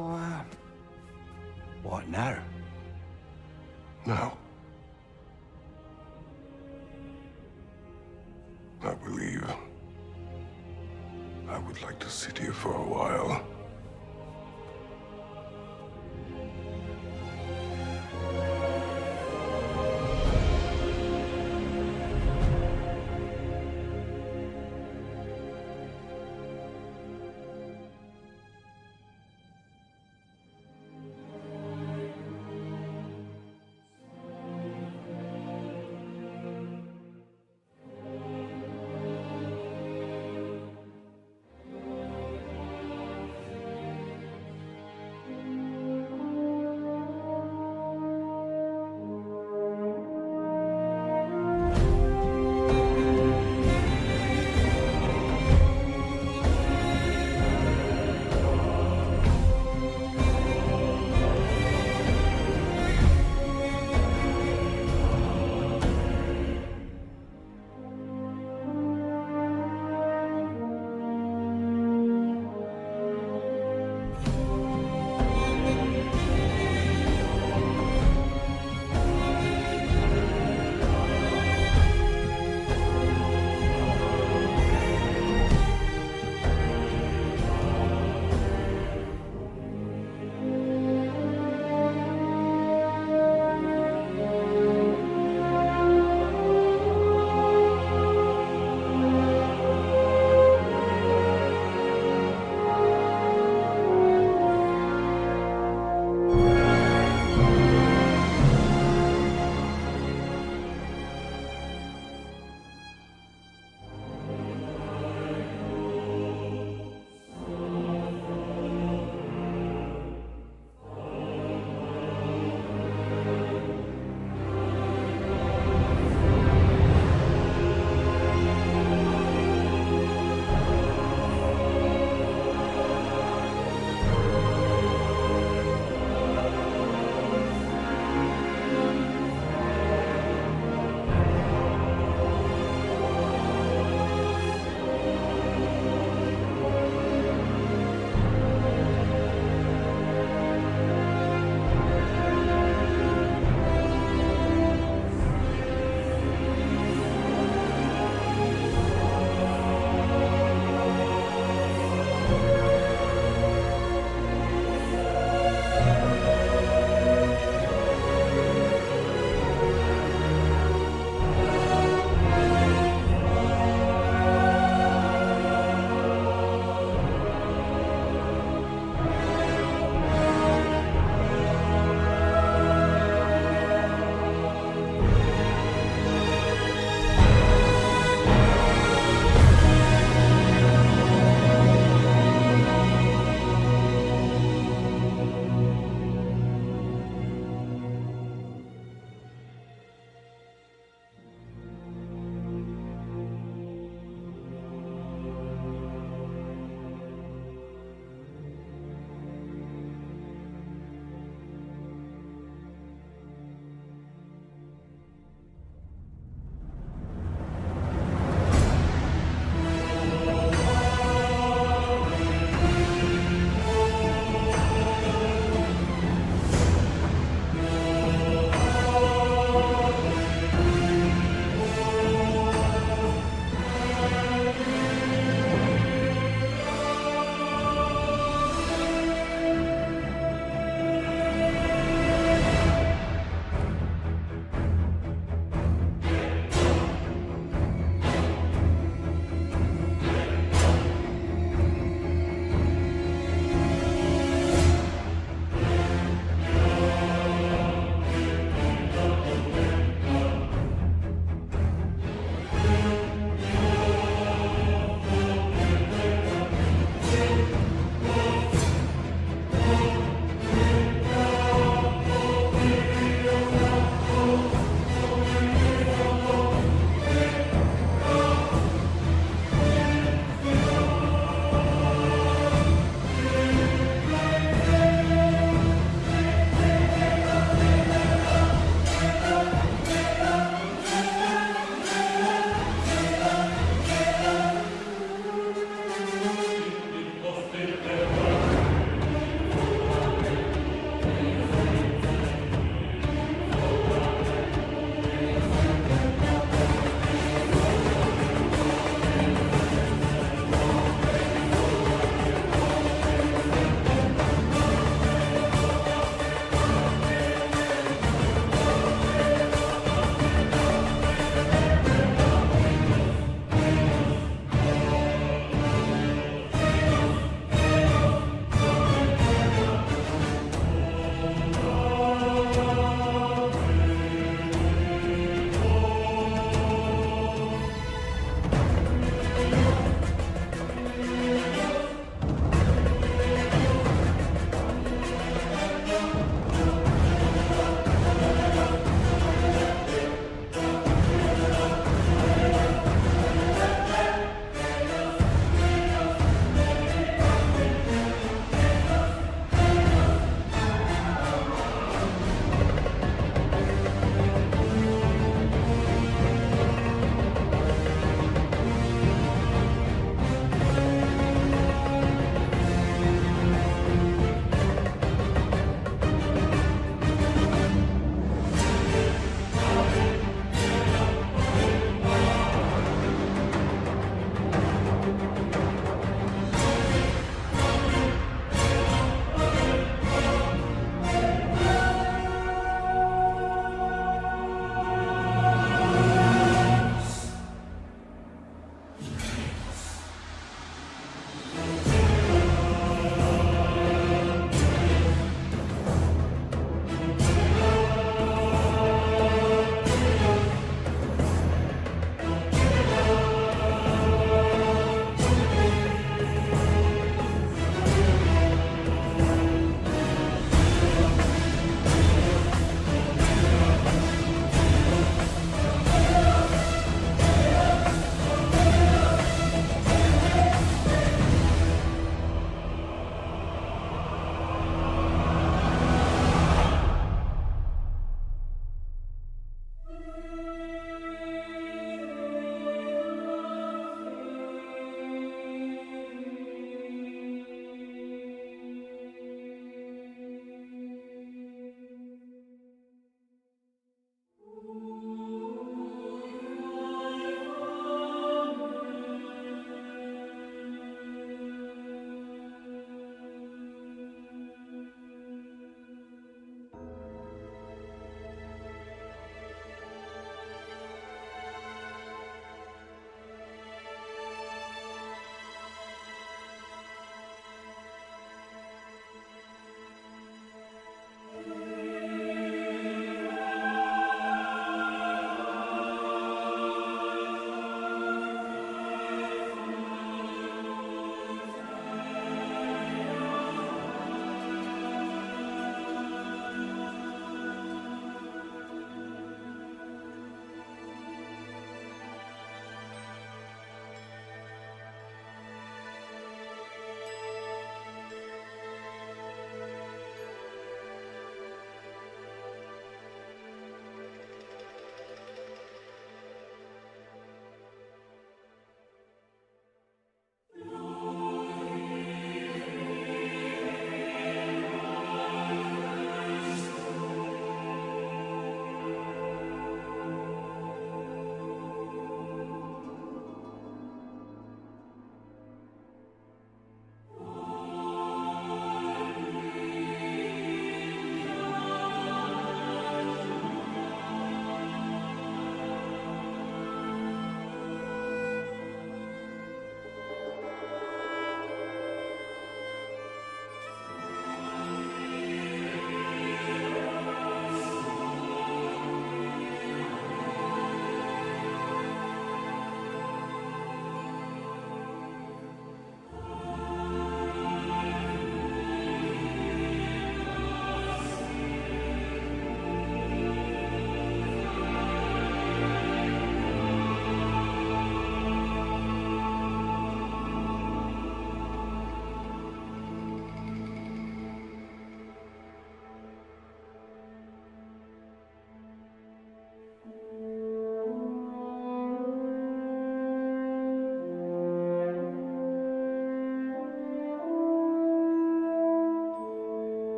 what now? Now, I believe I would like to sit here for a while.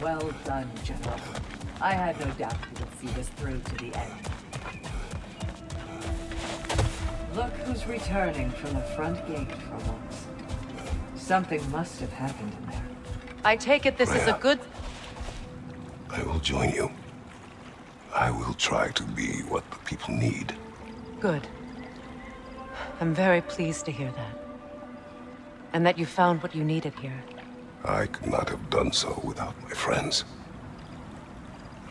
Well done, General. I had no doubt you would see this through to the end. Look who's returning from the front gate for once. Something must have happened in there. I take it this is a Freya. good... I will join you. I will try to be what the people need. Good. I'm very pleased to hear that. And that you found what you needed here. I could not have done so without my friends.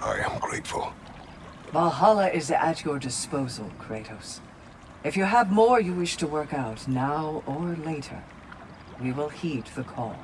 I am grateful. Valhalla is at your disposal, Kratos. If you have more you wish to work out, now or later, we will heed the call.